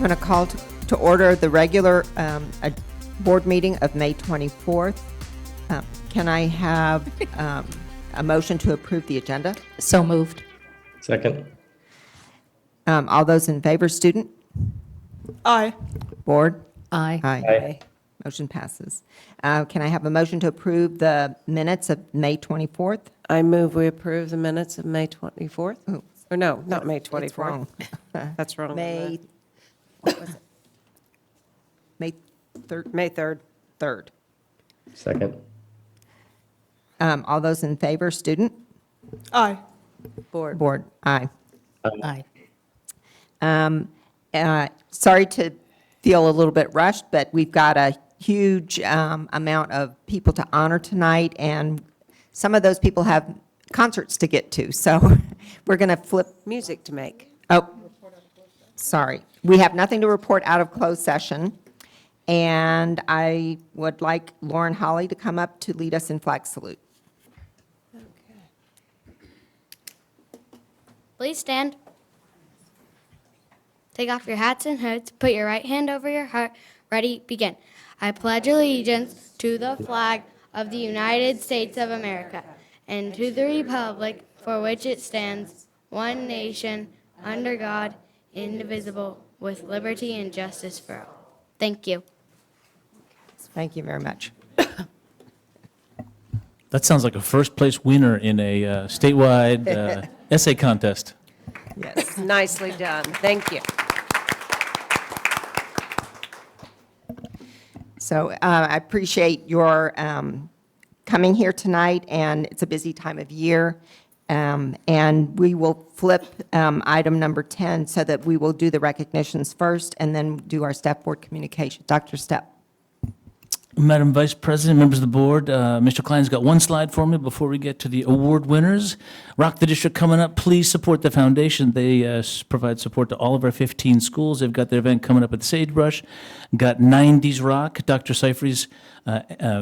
I'm going to call to order the regular board meeting of May 24th. Can I have a motion to approve the agenda? So moved. Second. All those in favor, student? Aye. Board? Aye. Aye. Motion passes. Can I have a motion to approve the minutes of May 24th? I move we approve the minutes of May 24th. Oh. Or no, not May It's 24th. wrong. That's wrong. May, what was it? May 3rd? May 3rd. 3rd. Second. All those in favor, student? Aye. Board. Board? Aye. Aye. Sorry to feel a little bit rushed, but we've got a huge amount of people to honor tonight, and some of those people have concerts to get to, so we're going to flip. Music to make. Oh, sorry. We have nothing to report out of closed session, and I would like Lauren Holly to come up to lead us in flag salute. Please stand. Take off your hats and hoods. Put your right hand over your heart. Ready, begin. I pledge allegiance to the flag of the United States of America and to the republic for which it stands, one nation, under God, indivisible, with liberty and justice for all. Thank you. Thank you very much. That sounds like a first-place winner in a statewide essay contest. Yes. Nicely done. Thank you. So I appreciate your coming here tonight, and it's a busy time of year. And we will flip item number 10 so that we will do the recognitions first and then do our staff board communication. Dr. Stepp. Madam Vice President, members of the board, Mr. Klein's got one slide for me before we get to the award winners. Rock the District coming up. Please support the foundation. They provide support to all of our 15 schools. They've got their event coming up at the Sagebrush. Got 90s Rock. Dr. Seifries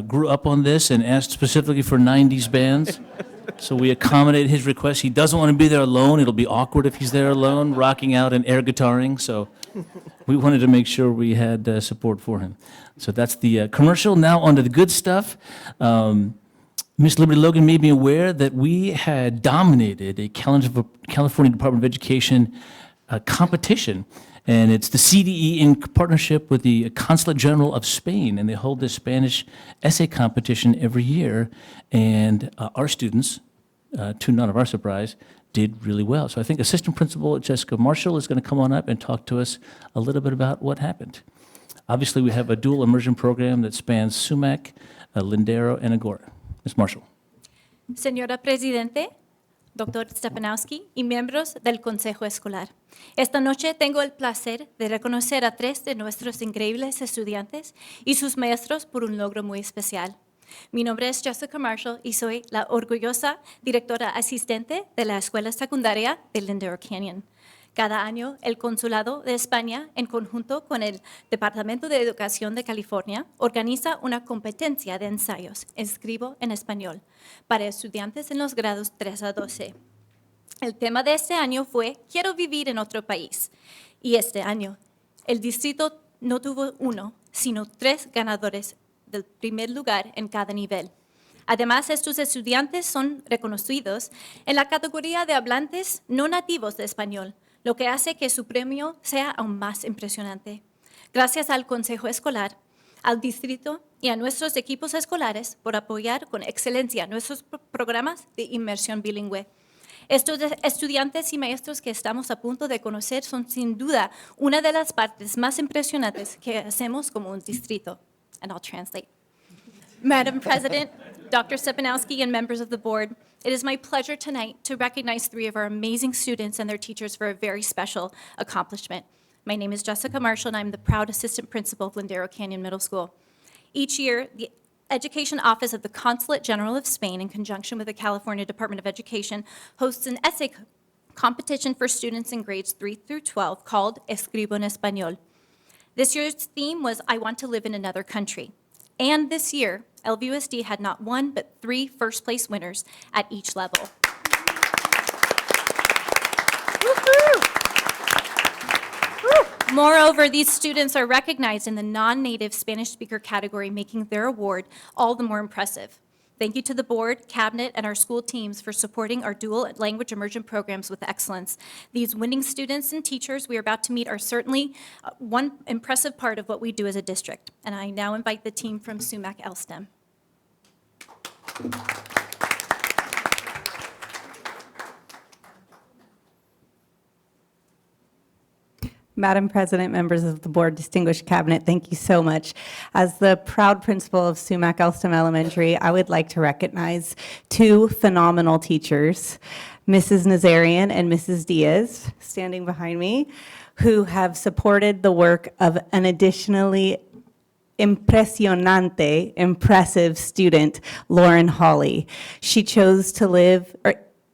grew up on this and asked specifically for 90s bands. So we accommodated his request. He doesn't want to be there alone. It'll be awkward if he's there alone, rocking out and air guitaring. So we wanted to make sure we had support for him. So that's the commercial. Now on to the good stuff. Miss Liberty Logan made me aware that we had dominated a California Department of Education competition. And it's the CDE in partnership with the Consulate General of Spain. And they hold this Spanish essay competition every year. And our students, to none of our surprise, did really well. So I think Assistant Principal Jessica Marshall is going to come on up and talk to us a little bit about what happened. Obviously, we have a dual immersion program that spans Sumac, Lindero, and Agora. Ms. Marshall. Señora Presidente, Dr. Stepanowski y miembros del Consejo Escolar. Esta noche tengo el placer de reconocer a 3 de nuestros increíbles estudiantes y sus maestros por un logro muy especial. Mi nombre es Jessica Marshall y soy la orgullosa directora asistente de la Escuela Secundaria de Lindero Canyon. Cada año, el Consulado de España, en conjunto con el Departamento de Educación de California, organiza una competencia de ensayos, escribo en español, para estudiantes en los grados 3 a 12. El tema de este año fue Quiero vivir en otro país. Y este año, el distrito no tuvo 1, sino 3 ganadores del primer lugar en cada nivel. Además, estos estudiantes son reconocidos en la categoría de hablantes no nativos de español, lo que hace que su premio sea aún más impresionante. Gracias al Consejo Escolar, al distrito y a nuestros equipos escolares por apoyar con excelencia nuestros programas de inmersión bilingüe. Estos estudiantes y maestros que estamos a punto de conocer son sin duda una de las partes más impresionantes que hacemos como un distrito. And I'll translate. Madam President, Dr. Stepanowski, and members of the board, it is my pleasure tonight to recognize 3 of our amazing students and their teachers for a very special accomplishment. My name is Jessica Marshall, and I'm the proud assistant principal of Lindero Canyon Middle School. Each year, the Education Office of the Consulate General of Spain, in conjunction with the California Department of Education, hosts an essay competition for students in grades 3 through 12 called Escribo en Español. This year's theme was I Want to Live in Another Country. And this year, LVUSD had not 1, but 3 first-place winners at each level. Moreover, these students are recognized in the non-native Spanish speaker category, making their award all the more impressive. Thank you to the board, cabinet, and our school teams for supporting our dual language immersion programs with excellence. These winning students and teachers we are about to meet are certainly one impressive part of what we do as a district. And I now invite the team from Sumac LSTEM. Madam President, members of the board, distinguished cabinet, thank you so much. As the proud principal of Sumac LSTEM Elementary, I would like to recognize two phenomenal teachers, Mrs. Nazarian and Mrs. Diaz, standing behind me, who have supported the work of an additionally impressive student, Lauren Hawley. She chose to live,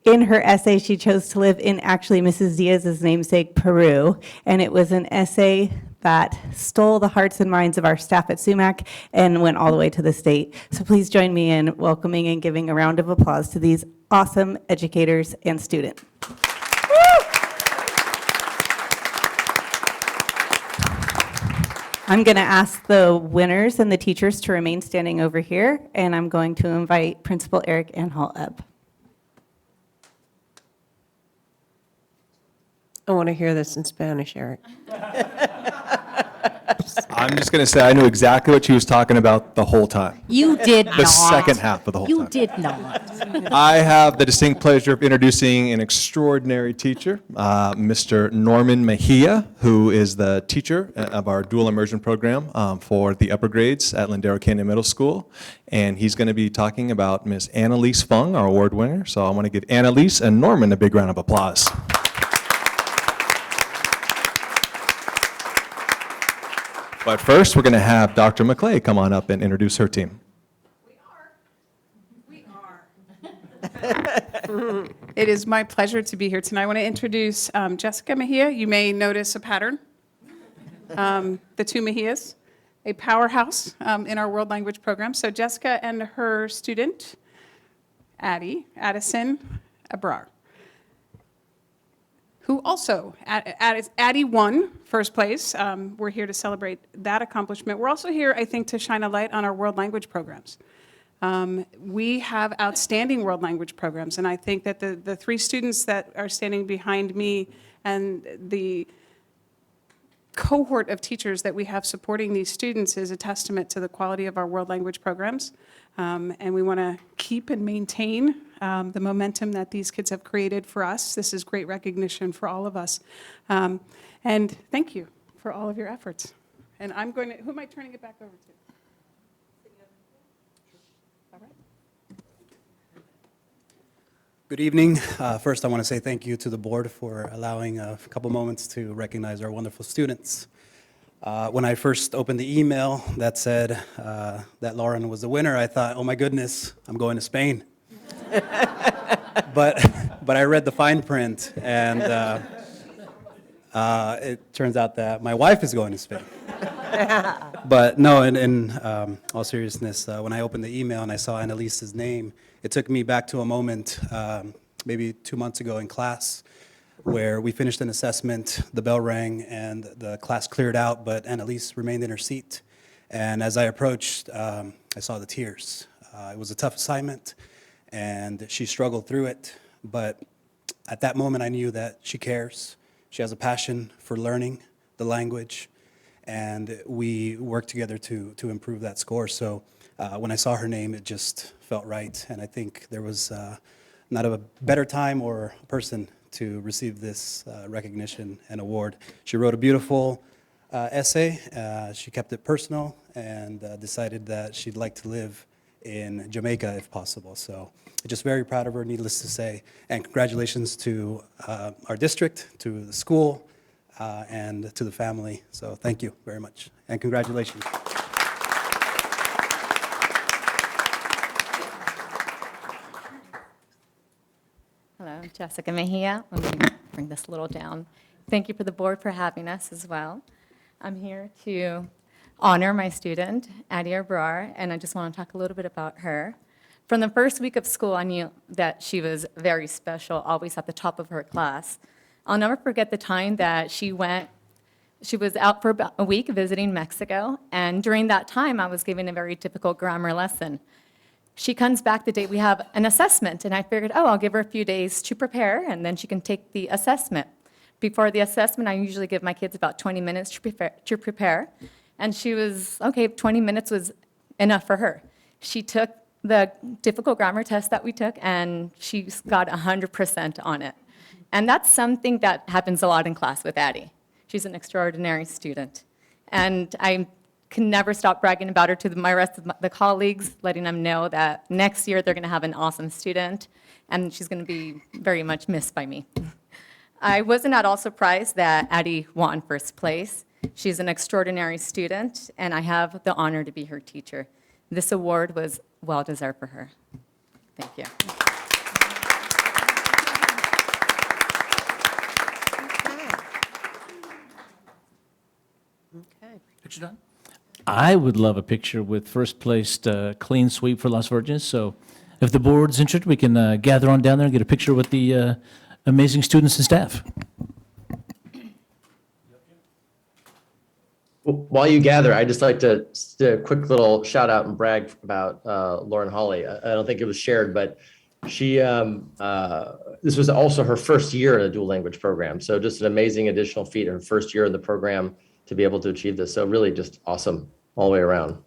in her essay, she chose to live in actually Mrs. Diaz's namesake, Peru, and it was an essay that stole the hearts and minds of our staff at Sumac and went all the way to the state. So please join me in welcoming and giving a round of applause to these awesome educators and students. I'm going to ask the winners and the teachers to remain standing over here, and I'm going to invite Principal Eric Anhalt up. I want to hear this in Spanish, Eric. I'm just going to say I knew exactly what she was talking about the whole time. You did not. The second half of the whole You time. did not. I have the distinct pleasure of introducing an extraordinary teacher, Mr. Norman Mejia, who is the teacher of our dual immersion program for the upper grades at Lindero Canyon Middle School. And he's going to be talking about Miss Annalise Fung, our award winner. So I want to give Annalise and Norman a big round of applause. But first, we're going to have Dr. McClay come on up and introduce her team. We are. It is my pleasure to be here tonight. I want to introduce Jessica Mejia. You may notice a pattern. The two Mejias, a powerhouse in our world language program. So Jessica and her student, Addison Abrar, who also, Addie won first place. We're here to celebrate that accomplishment. We're also here, I think, to shine a light on our world language programs. We have outstanding world language programs, and I think that the three students that are standing behind me and the cohort of teachers that we have supporting these students is a testament to the quality of our world language programs. And we want to keep and maintain the momentum that these kids have created for us. This is great recognition for all of us. And thank you for all of your efforts. And I'm going to, who am I turning it back over to? All right. Good evening. First, I want to say thank you to the board for allowing a couple moments to recognize our wonderful students. When I first opened the email that said that Lauren was the winner, I thought, oh my goodness, I'm going to Spain. but I read the fine print, and it turns out that my wife is going to Spain. But no, in all seriousness, when I opened the email and I saw Annalise's name, it took me back to a moment maybe 2 months ago in class where we finished an assessment, the bell rang, and the class cleared out, but Annalise remained in her seat. And as I approached, I saw the tears. It was a tough assignment, and she struggled through it. But at that moment, I knew that she cares. She has a passion for learning the language, and we worked together to improve that score. So when I saw her name, it just felt right, and I think there was not a better time or person to receive this recognition and award. She wrote a beautiful essay. She kept it personal and decided that she'd like to live in Jamaica if possible. So just very proud of her, needless to say. And congratulations to our district, to the school, and to the family. So thank you very much, and congratulations. Hello, Jessica Mejia. Let me bring this a little down. Thank you for the board for having us as well. I'm here to honor my student, Addie Abrar, and I just want to talk a little bit about her. From the first week of school, I knew that she was very special, always at the top of her class. I'll never forget the time that she She was out for about a week visiting Mexico, and during that time, I was giving a very difficult grammar lesson. She comes back the day we have an assessment, and I figured, oh, I'll give her a few days to prepare, and then she can take the assessment. Before the assessment, I usually give my kids about 20 minutes to prepare, and she was, okay, 20 minutes was enough for her. She took the difficult grammar test that we took, and she got 100% on it. And that's something that happens a lot in class with Addie. She's an extraordinary student. And I can never stop bragging about her to my rest of the colleagues, letting them know that next year they're going to have an awesome student, and she's going to be very much missed by me. I wasn't at all surprised that Addie won first place. She's an extraordinary student, and I have the honor to be her teacher. This award was well-deserved for her. Thank you. Okay. Picture done? I would love a picture with first-placed clean sweep for Las Virgenes, so if the board's interested, we can gather on down there and get a picture with the amazing students and staff. While you gather, I'd just like to do a quick little shout out and brag about Lauren Hawley. I don't think it was shared, but she this was also her first year in a dual language program. So just an amazing additional feat in her first year in the program to be able to achieve this. So really just awesome all the way around.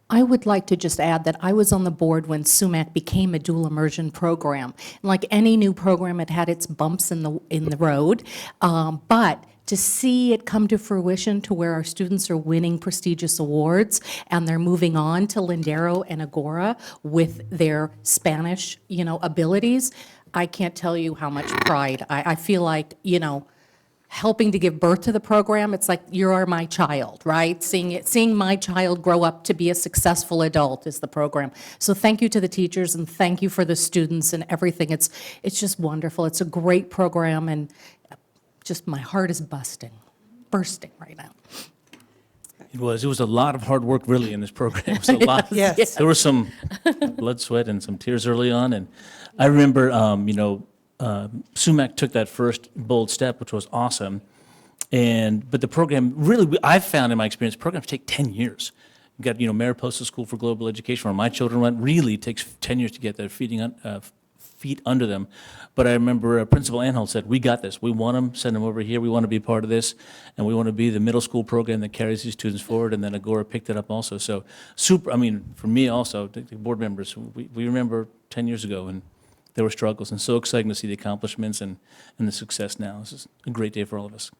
I would like to just add that I was on the board when SUMAC became a dual immersion program. Like any new program, it had its bumps in the road, but to see it come to fruition to where our students are winning prestigious awards and they're moving on to Lindero and Agora with their Spanish, abilities, I can't tell you how much pride. I feel like, helping to give birth to the program, it's like you are my child, right? Seeing my child grow up to be a successful adult is the program. So thank you to the teachers and thank you for the students and everything. It's just wonderful. It's a great program and just my heart is bursting right now. It was a lot of hard work really in this program. It was a lot. Yes. There was some blood, sweat, and some tears early on, and I remember, SUMAC took that first bold step, which was awesome. But the program really, I've found in my experience, programs take 10 years. You got, Mariposa School for Global Education, where my children went, really takes 10 years to get their feet under them. But I remember Principal Anhalt said, we got this. We want them, send them over here. We want to be part of this. And we want to be the middle school program that carries these students forward. And then Agora picked it up also. So for me also, the board members, we remember 10 years ago and there were struggles, and so exciting to see the accomplishments and the success now. This is a great day for all of us.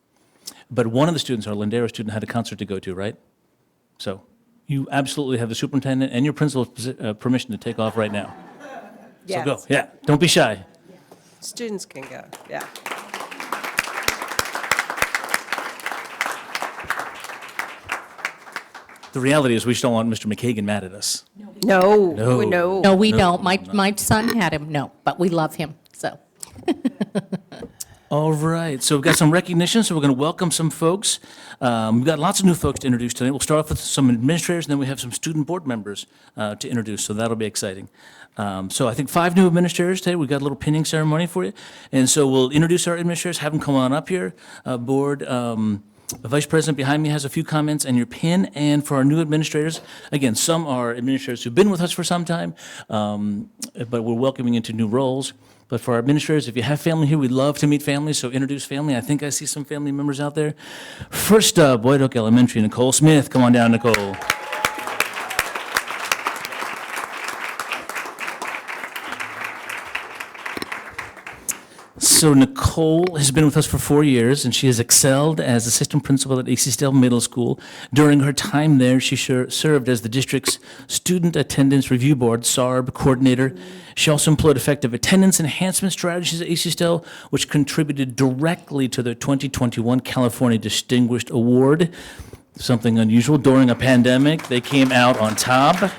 But one of the students, our Lindero student, had a concert to go to, right? So you absolutely have the superintendent and your principal's permission to take off right now. So go, yeah, don't be shy. Students can go, yeah. The reality is we just don't want Mr. McKagan mad at us. No, No. no. No, we don't. My son had him, no, but we love him, so. All right, so we've got some recognition, so we're going to welcome some folks. We've got lots of new folks to introduce today. We'll start off with some administrators, and then we have some student board members to introduce, so that'll be exciting. So I think 5 new administrators today. We've got a little pinning ceremony for you. And so we'll introduce our administrators, have them come on up here. Board, the Vice President behind me has a few comments and your pin. And for our new administrators, again, some are administrators who've been with us for some time, but we're welcoming into new roles. But for our administrators, if you have family here, we'd love to meet families, so introduce family. I think I see some family members out there. First up, White Oak Elementary, Nicole Smith. Come on down, Nicole. So Nicole has been with us for 4 years, and she has excelled as assistant principal at AC Stell Middle School. During her time there, she served as the district's Student Attendance Review Board, SARB, coordinator. She also employed effective attendance enhancement strategies at AC Stell, which contributed directly to the 2021 California Distinguished Award. Something unusual. During a pandemic, they came out on top.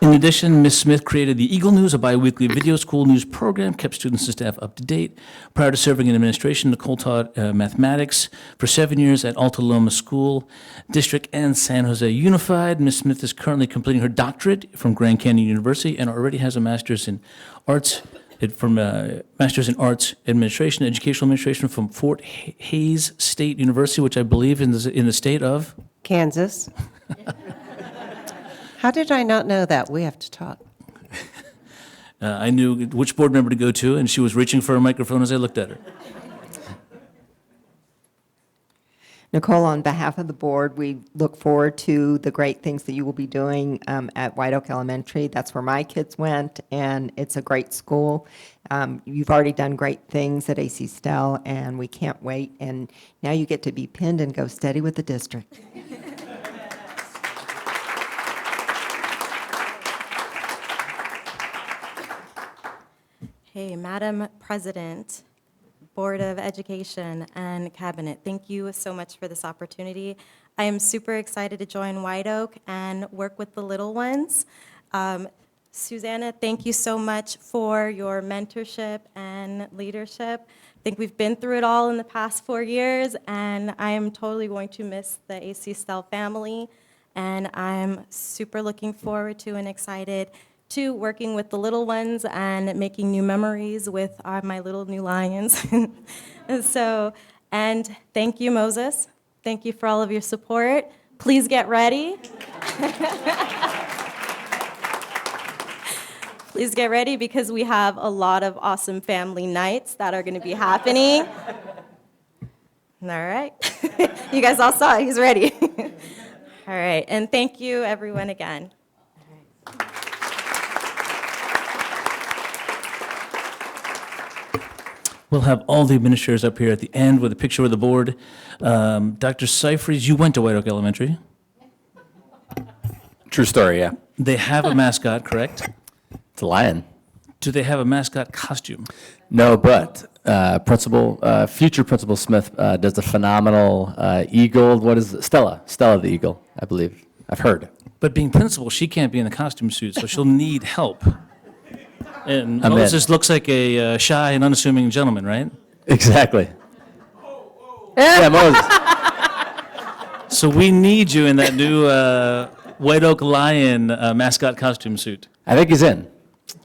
In addition, Ms. Smith created the Eagle News, a biweekly video school news program, kept students and staff up to date. Prior to serving in administration, Nicole taught mathematics for 7 years at Alta Loma School District and San Jose Unified. Ms. Smith is currently completing her doctorate from Grand Canyon University and already has a master's in arts Master's in Arts Administration, Educational Administration from Fort Hays State University, which I believe in the state of Kansas. How did I not know that? We have to talk. I knew which board member to go to, and she was reaching for a microphone as I looked at her. Nicole, on behalf of the board, we look forward to the great things that you will be doing at White Oak Elementary. That's where my kids went, and it's a great school. You've already done great things at AC Stell, and we can't wait. And now you get to be pinned and go steady with the district. Hey, Madam President, Board of Education, and Cabinet, thank you so much for this opportunity. I am super excited to join White Oak and work with the little ones. Susanna, thank you so much for your mentorship and leadership. I think we've been through it all in the past 4 years, and I am totally going to miss the AC Stell family, and I'm super looking forward to and excited to working with the little ones and making new memories with my little new lions. And thank you, Moses. Thank you for all of your support. Please get ready. Please get ready because we have a lot of awesome family nights that are going to be happening. All right. You guys all saw it. He's ready. All right. And thank you, everyone, again. We'll have all the administrators up here at the end with a picture of the board. Dr. Seifries, you went to White Oak Elementary. True story, yeah. They have a mascot, correct? It's a lion. Do they have a mascot costume? No, but future Principal Smith does a phenomenal eagle. What is it? Stella the eagle, I believe. I've heard. But being principal, she can't be in the costume suit, so she'll need help. And I'm Moses in. looks like a shy and unassuming gentleman, right? Exactly. Yeah, Moses. So we need you in that new White Oak Lion mascot costume suit. I think he's in.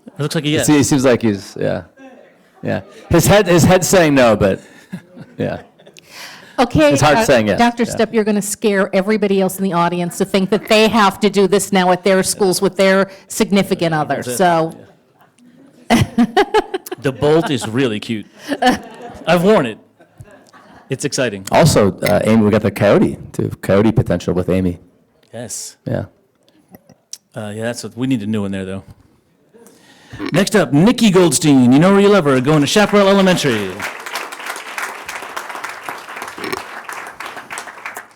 It looks like he is. He seems like he's, yeah. His head's saying no, but yeah. Okay. It's hard saying yes. Dr. Yeah. Stepp, you're going to scare everybody else in the audience to think that they have to do this now at their schools with their significant other, That's it. so. The bolt is really cute. I've worn it. It's exciting. Also, Amy, we got the coyote potential with Amy. Yes. Yeah. Yeah, we need a new one there, though. Next up, Nikki Goldstein. You know her, you love her, going to Chaparral Elementary.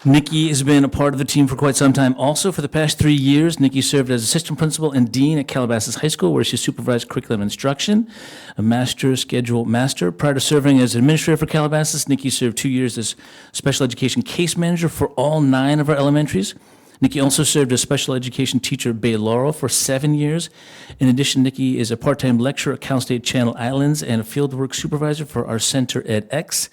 Nikki has been a part of the team for quite some time. Also, for the past 3 years, Nikki served as assistant principal and dean at Calabasas High School, where she supervised curriculum instruction, a schedule master. Prior to serving as administrator for Calabasas, Nikki served 2 years as special education case manager for all 9 of our elementaries. Nikki also served as special education teacher at Bay Laurel for 7 years. In addition, Nikki is a part-time lecturer at Cal State Channel Islands and a fieldwork supervisor for our center at X.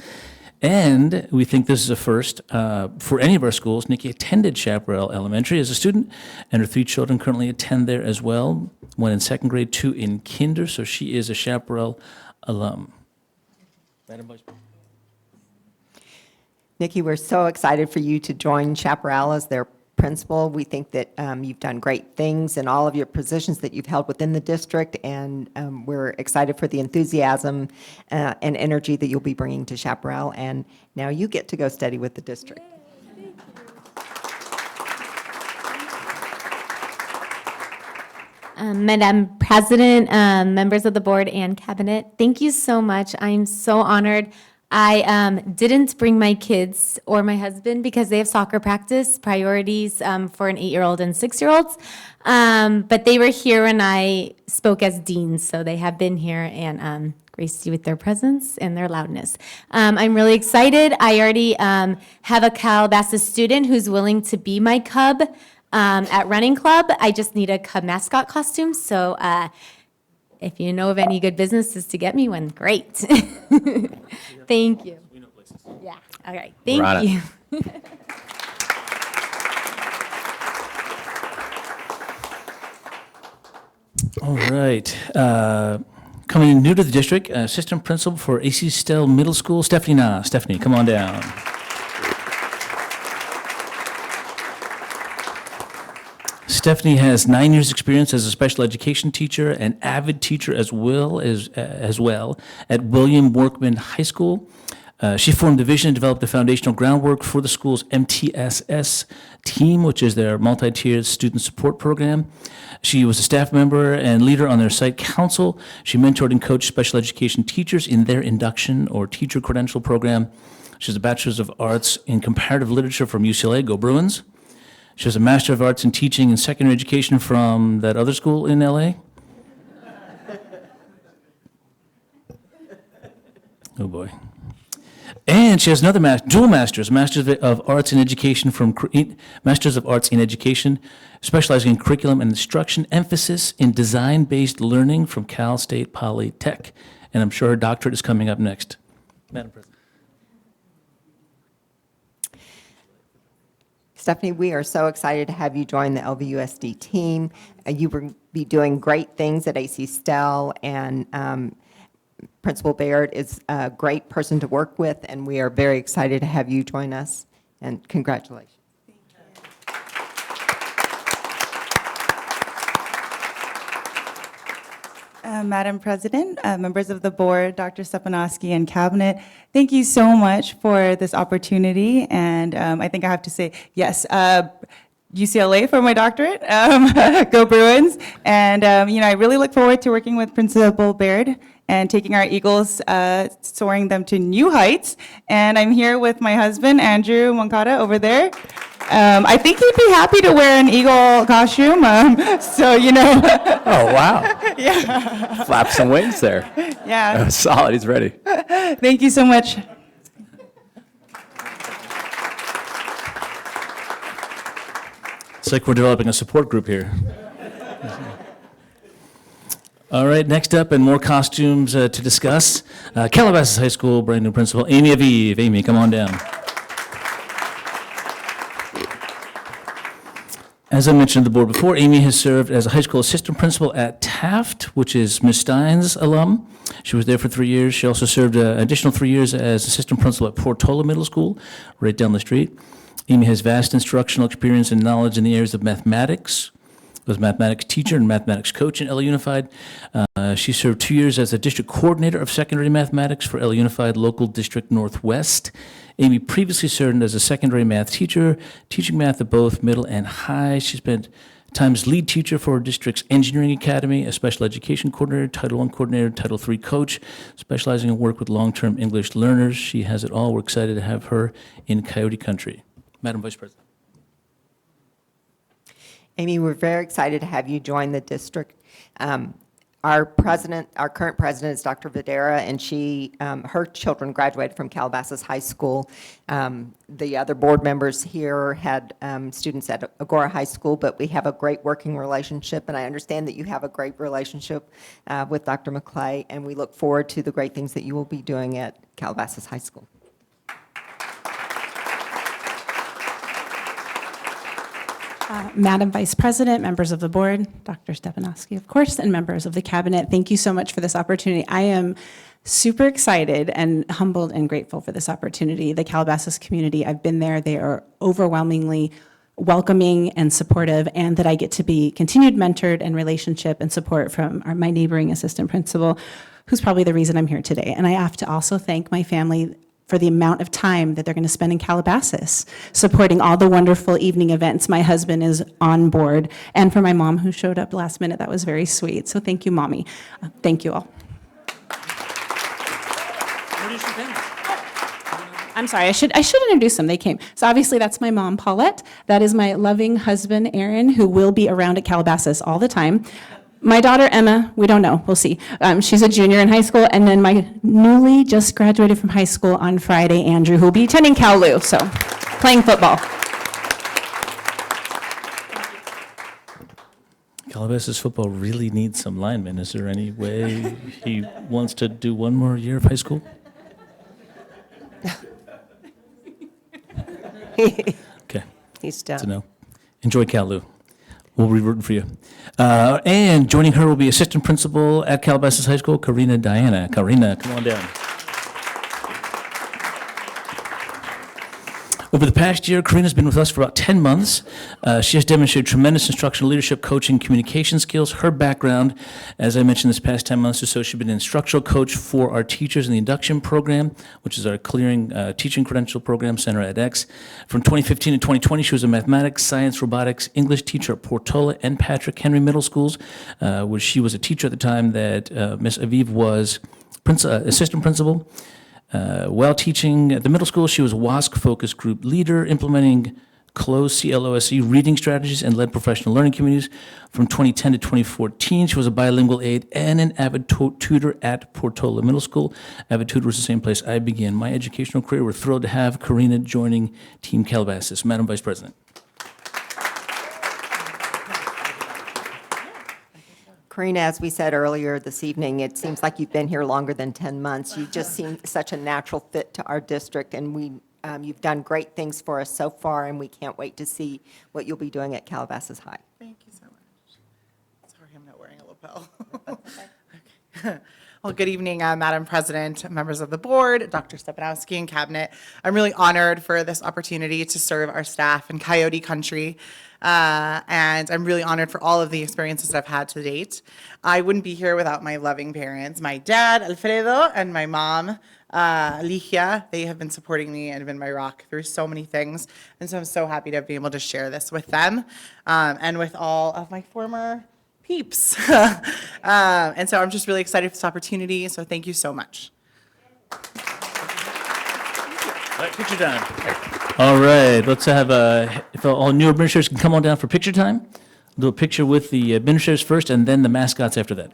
And we think this is a first for any of our schools. Nikki attended Chaparral Elementary as a student, and her 3 children currently attend there as well, 1 in second grade, 2 in kinder, so she is a Chaparral alum. Madam Vice President. Nikki, we're so excited for you to join Chaparral as their principal. We think that you've done great things in all of your positions that you've held within the district, and we're excited for the enthusiasm and energy that you'll be bringing to Chaparral. And now you get to go study with the district. Madam President, members of the board and cabinet, thank you so much. I'm so honored. I didn't bring my kids or my husband because they have soccer practice priorities for an 8-year-old and 6-year-olds. But they were here when I spoke as dean, so they have been here and graced you with their presence and their loudness. I'm really excited. I already have a Calabasas student who's willing to be my cub at running club. I just need a cub mascot costume, so if you know of any good businesses to get me one, great. Thank you. Yeah, all right, We're on thank it. you. All right. Coming in new to the district, assistant principal for AC Stell Middle School, Stephanie Na. Stephanie, come on down. Stephanie has 9 years' experience as a special education teacher and avid teacher as well at William Workman High School. She formed the vision and developed the foundational groundwork for the school's MTSS team, which is their multi-tiered student support program. She was a staff member and leader on their site council. She mentored and coached special education teachers in their induction or teacher credential program. She has a Bachelor's of Arts in Comparative Literature from UCLA, go Bruins. She has a Master of Arts in Teaching and Secondary Education from that other school in LA. Oh boy. And she has another dual masters, Masters of Arts in Education Masters of Arts in Education, specializing in curriculum and instruction, emphasis in design-based learning from Cal State Polytech. And I'm sure her doctorate is coming up next. Madam President. Stephanie, we are so excited to have you join the LVUSD team. You will be doing great things at AC Stell, and Principal Baird is a great person to work with, and we are very excited to have you join us, and congratulations. Madam President, members of the board, Dr. Stepanowski and cabinet, thank you so much for this opportunity. And I think I have to say, yes, UCLA for my doctorate, go Bruins. And, I really look forward to working with Principal Baird and taking our Eagles, soaring them to new heights. And I'm here with my husband, Andrew Moncada, over there. I think he'd be happy to wear an eagle costume, Oh, wow. Yeah. Flap some wings there. Yeah. Solid, he's ready. Thank you so much. It's like we're developing a support group here. All right, next up, and more costumes to discuss. Calabasas High School, brand new principal, Amy Aviv. Amy, come on down. As I mentioned to the board before, Amy has served as a high school assistant principal at Taft, which is Ms. Stein's alum. She was there for 3 years. She also served an additional 3 years as assistant principal at Portola Middle School, right down the street. Amy has vast instructional experience and knowledge in the areas of mathematics. Was a mathematics teacher and mathematics coach in LA Unified. She served 2 years as the district coordinator of secondary mathematics for LA Unified Local District Northwest. Amy previously served as a secondary math teacher, teaching math at both middle and high. She spent time as lead teacher for her district's engineering academy, a special education coordinator, Title I coordinator, Title III coach, specializing in work with long-term English learners. She has it all. We're excited to have her in Coyote Country. Madam Vice President. Amy, we're very excited to have you join the district. our current president is Dr. Videra, and her children graduated from Calabasas High School. The other board members here had students at Agora High School, but we have a great working relationship, and I understand that you have a great relationship with Dr. McClay, and we look forward to the great things that you will be doing at Calabasas High School. Madam Vice President, members of the board, Dr. Stepanowski, of course, and members of the cabinet, thank you so much for this opportunity. I am super excited and humbled and grateful for this opportunity. The Calabasas community, I've been there, they are overwhelmingly welcoming and supportive, and that I get to be continued mentored and relationship and support from my neighboring assistant principal, who's probably the reason I'm here today. And I have to also thank my family for the amount of time that they're going to spend in Calabasas, supporting all the wonderful evening events. My husband is on board, and for my mom who showed up last minute, that was very sweet. So thank you, Mommy. Thank you all. I'm sorry, I should introduce them. They came. So obviously that's my mom, Paulette. That is my loving husband, Aaron, who will be around at Calabasas all the time. My daughter, Emma, we don't know, we'll see. She's a junior in high school. And then my newly just graduated from high school on Friday, Andrew, who will be attending Cal Lu, so playing football. Calabasas football really needs some linemen. Is there any way he wants to do one more year of high school? Okay. He's Good to done. know. Enjoy Cal Lu. We'll be rooting for you. And joining her will be Assistant Principal at Calabasas High School, Karina Diana. Karina, come on down. Over the past year, Karina's been with us for about 10 months. She has demonstrated tremendous instructional leadership, coaching, communication skills. Her background, as I mentioned, this past 10 months or so, she's been an instructional coach for our teachers in the induction program, which is our clearing teaching credential program center at X. From 2015 to 2020, she was a mathematics, science, robotics, English teacher at Portola and Patrick Henry Middle Schools, where she was a teacher at the time that Miss Aviv was assistant principal. While teaching at the middle school, she was WASC focus group leader, implementing closed CLOSE reading strategies and led professional learning communities. From 2010 to 2014, she was a bilingual aide and an avid tutor at Portola Middle School. Avid tutor was the same place I began my educational career. We're thrilled to have Karina joining Team Calabasas. Madam Vice President. Karina, as we said earlier this evening, it seems like you've been here longer than 10 months. You just seem such a natural fit to our district, and you've done great things for us so far, and we can't wait to see what you'll be doing at Calabasas High. Thank you so much. Sorry, I'm not wearing a lapel. Okay. Well, good evening, Madam President, members of the board, Dr. Stepanowski, and cabinet. I'm really honored for this opportunity to serve our staff in Coyote Country. And I'm really honored for all of the experiences that I've had to date. I wouldn't be here without my loving parents, my dad, Alfredo, and my mom, Ligia. They have been supporting me and been my rock through so many things. And so I'm so happy to be able to share this with them and with all of my former peeps. And so I'm just really excited for this opportunity. So thank you so much. All right, picture time. All right, let's have, if all new administrators can come on down for picture time. We'll do a picture with the administrators first and then the mascots after that.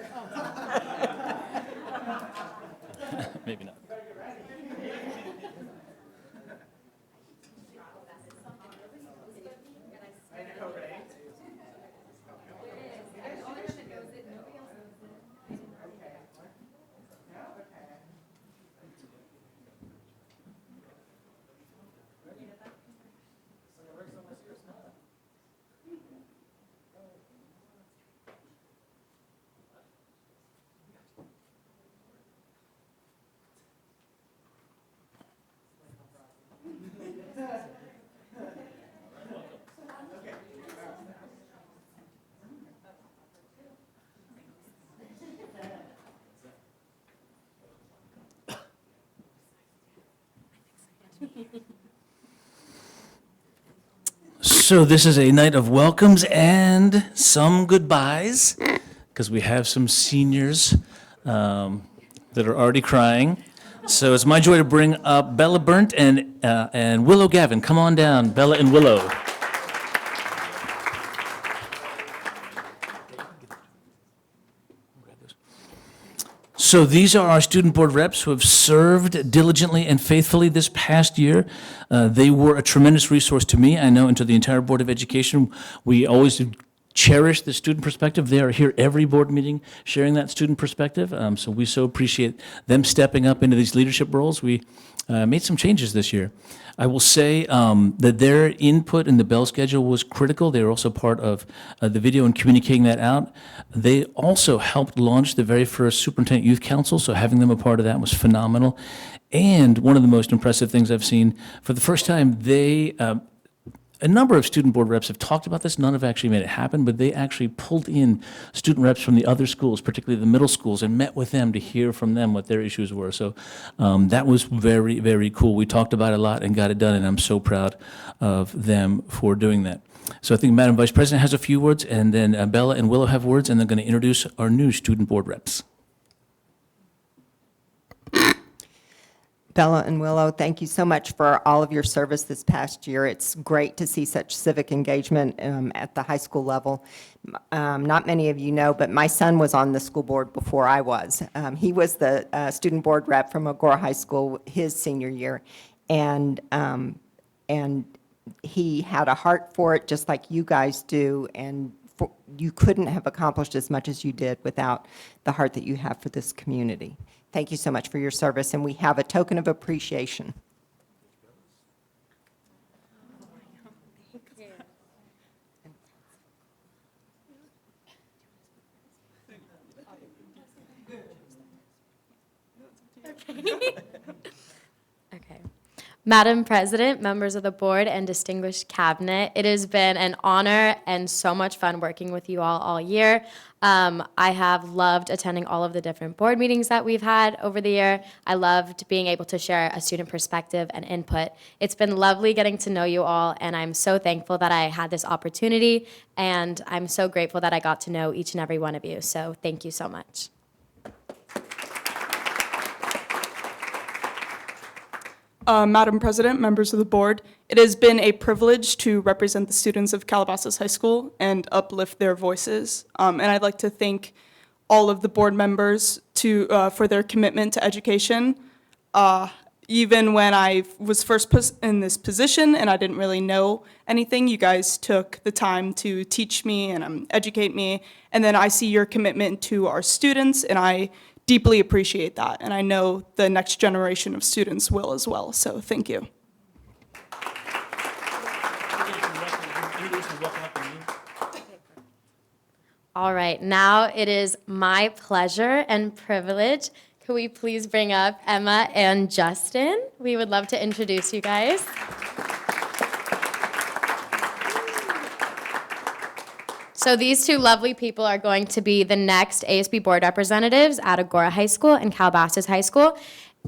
Maybe not. So this is a night of welcomes and some goodbyes, because we have some seniors that are already crying. So it's my joy to bring up Bella Burnt and Willow Gavin. Come on down, Bella and Willow. So these are our student board reps who have served diligently and faithfully this past year. They were a tremendous resource to me, I know, and to the entire Board of Education. We always cherish the student perspective. They are here every board meeting sharing that student perspective. So we so appreciate them stepping up into these leadership roles. We made some changes this year. I will say that their input in the bell schedule was critical. They were also part of the video and communicating that out. They also helped launch the very first Superintendent Youth Council, so having them a part of that was phenomenal. And one of the most impressive things I've seen, for the first time, a number of student board reps have talked about this. None have actually made it happen, but they actually pulled in student reps from the other schools, particularly the middle schools, and met with them to hear from them what their issues were. So that was very, very cool. We talked about it a lot and got it done, and I'm so proud of them for doing that. So I think Madam Vice President has a few words, and then Bella and Willow have words, and they're going to introduce our new student board reps. Bella and Willow, thank you so much for all of your service this past year. It's great to see such civic engagement at the high school level. Not many of you know, but my son was on the school board before I was. He was the student board rep from Agora High School his senior year, and he had a heart for it just like you guys do, and you couldn't have accomplished as much as you did without the heart that you have for this community. Thank you so much for your service, and we have a token of appreciation. Okay. Madam President, members of the board, and distinguished cabinet, it has been an honor and so much fun working with you all year. I have loved attending all of the different board meetings that we've had over the year. I loved being able to share a student perspective and input. It's been lovely getting to know you all, and I'm so thankful that I had this opportunity, and I'm so grateful that I got to know each and every one of you. So thank you so much. Madam President, members of the board, it has been a privilege to represent the students of Calabasas High School and uplift their voices. And I'd like to thank all of the board members for their commitment to education. Even when I was first put in this position and I didn't really know anything, you guys took the time to teach me and educate me. And then I see your commitment to our students, and I deeply appreciate that, and I know the next generation of students will as well, so thank you. All right, now it is my pleasure and privilege. Could we please bring up Emma and Justin? We would love to introduce you guys. So these two lovely people are going to be the next ASB board representatives at Agora High School and Calabasas High School.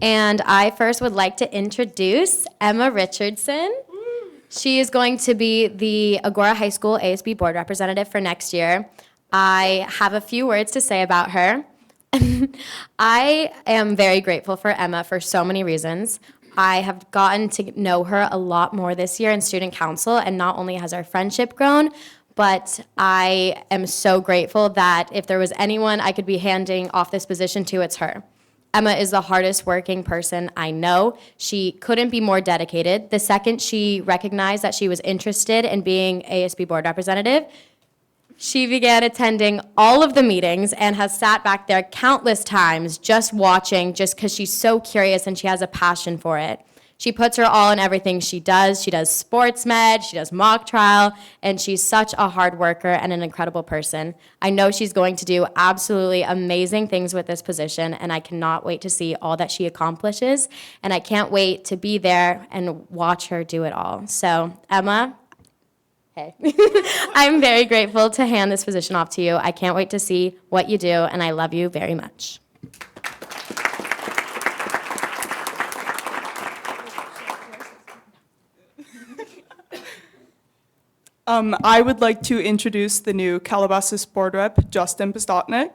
And I first would like to introduce Emma Richardson. She is going to be the Agora High School ASB board representative for next year. I have a few words to say about her. I am very grateful for Emma for so many reasons. I have gotten to know her a lot more this year in student council, and not only has our friendship grown, but I am so grateful that if there was anyone I could be handing off this position to, it's her. Emma is the hardest working person I know. She couldn't be more dedicated. The second she recognized that she was interested in being ASB board representative, she began attending all of the meetings and has sat back there countless times just watching, just because she's so curious and she has a passion for it. She puts her all in everything she does. She does sports med, she does mock trial, and she's such a hard worker and an incredible person. I know she's going to do absolutely amazing things with this position, and I cannot wait to see all that she accomplishes, and I can't wait to be there and watch her do it all. So, Emma, hey. I'm very grateful to hand this position off to you. I can't wait to see what you do, and I love you very much. I would like to introduce the new Calabasas board rep, Justin Pistotnik.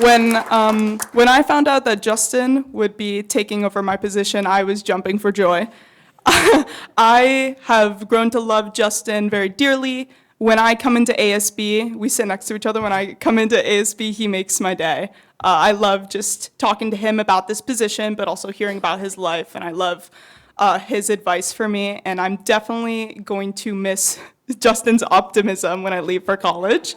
When I found out that Justin would be taking over my position, I was jumping for joy. I have grown to love Justin very dearly. When I come into ASB, we sit next to each other. When I come into ASB, he makes my day. I love just talking to him about this position, but also hearing about his life, and I love his advice for me, and I'm definitely going to miss Justin's optimism when I leave for college.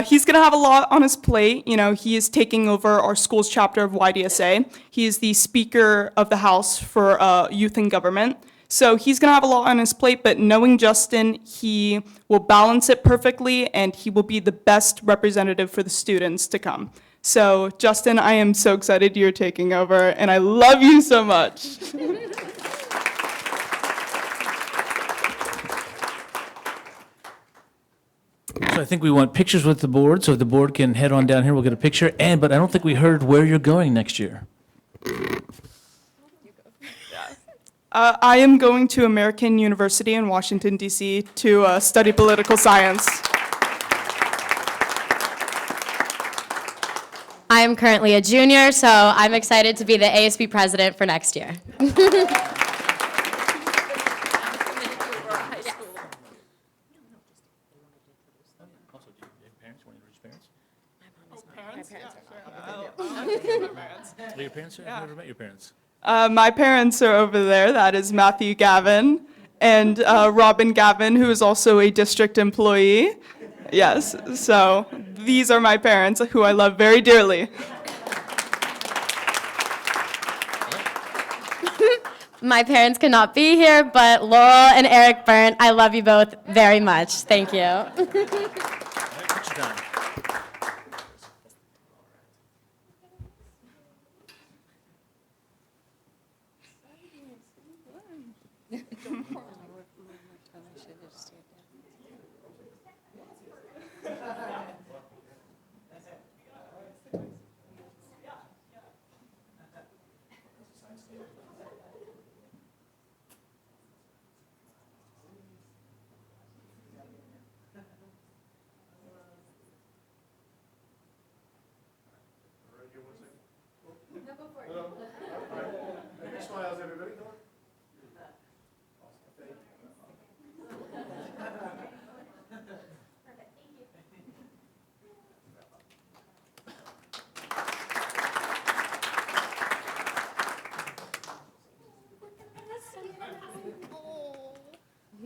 He's going to have a lot on his plate. You know, he is taking over our school's chapter of YDSA. He is the Speaker of the House for Youth in Government. So he's going to have a lot on his plate, but knowing Justin, he will balance it perfectly, and he will be the best representative for the students to come. So, Justin, I am so excited you're taking over, and I love you so much. So I think we want pictures with the board, so the board can head on down here, we'll get a picture, but I don't think we heard where you're going next year. I am going to American University in Washington, D.C. to study political science. I am currently a junior, so I'm excited to be the ASB president for next year. Are your parents here? I've never met your parents. My parents are over there. That is Matthew Gavin and Robin Gavin, who is also a district employee. Yes, so these are my parents, who I love very dearly. My parents could not be here, but Laurel and Eric Burnt, I love you both very much. Thank you. Picture time.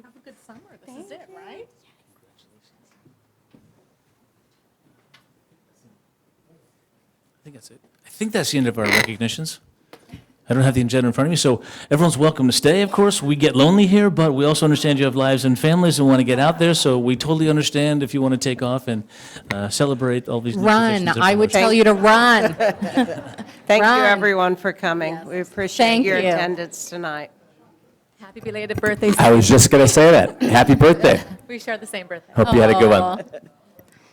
Have a good summer. This is it, right? I think that's it. I think that's the end of our recognitions. I don't have the agenda in front of me, so everyone's welcome to stay, of course. We get lonely here, but we also understand you have lives and families and want to get out there, so we totally understand if you want to take off and celebrate all these new Run. positions. I would tell you to run. Thank you, Run. everyone, for coming. We appreciate Thank your you. attendance tonight. Happy belated birthday. I was just going to say that. Happy birthday. We share the same birthday. Hope you had a good one. Aw.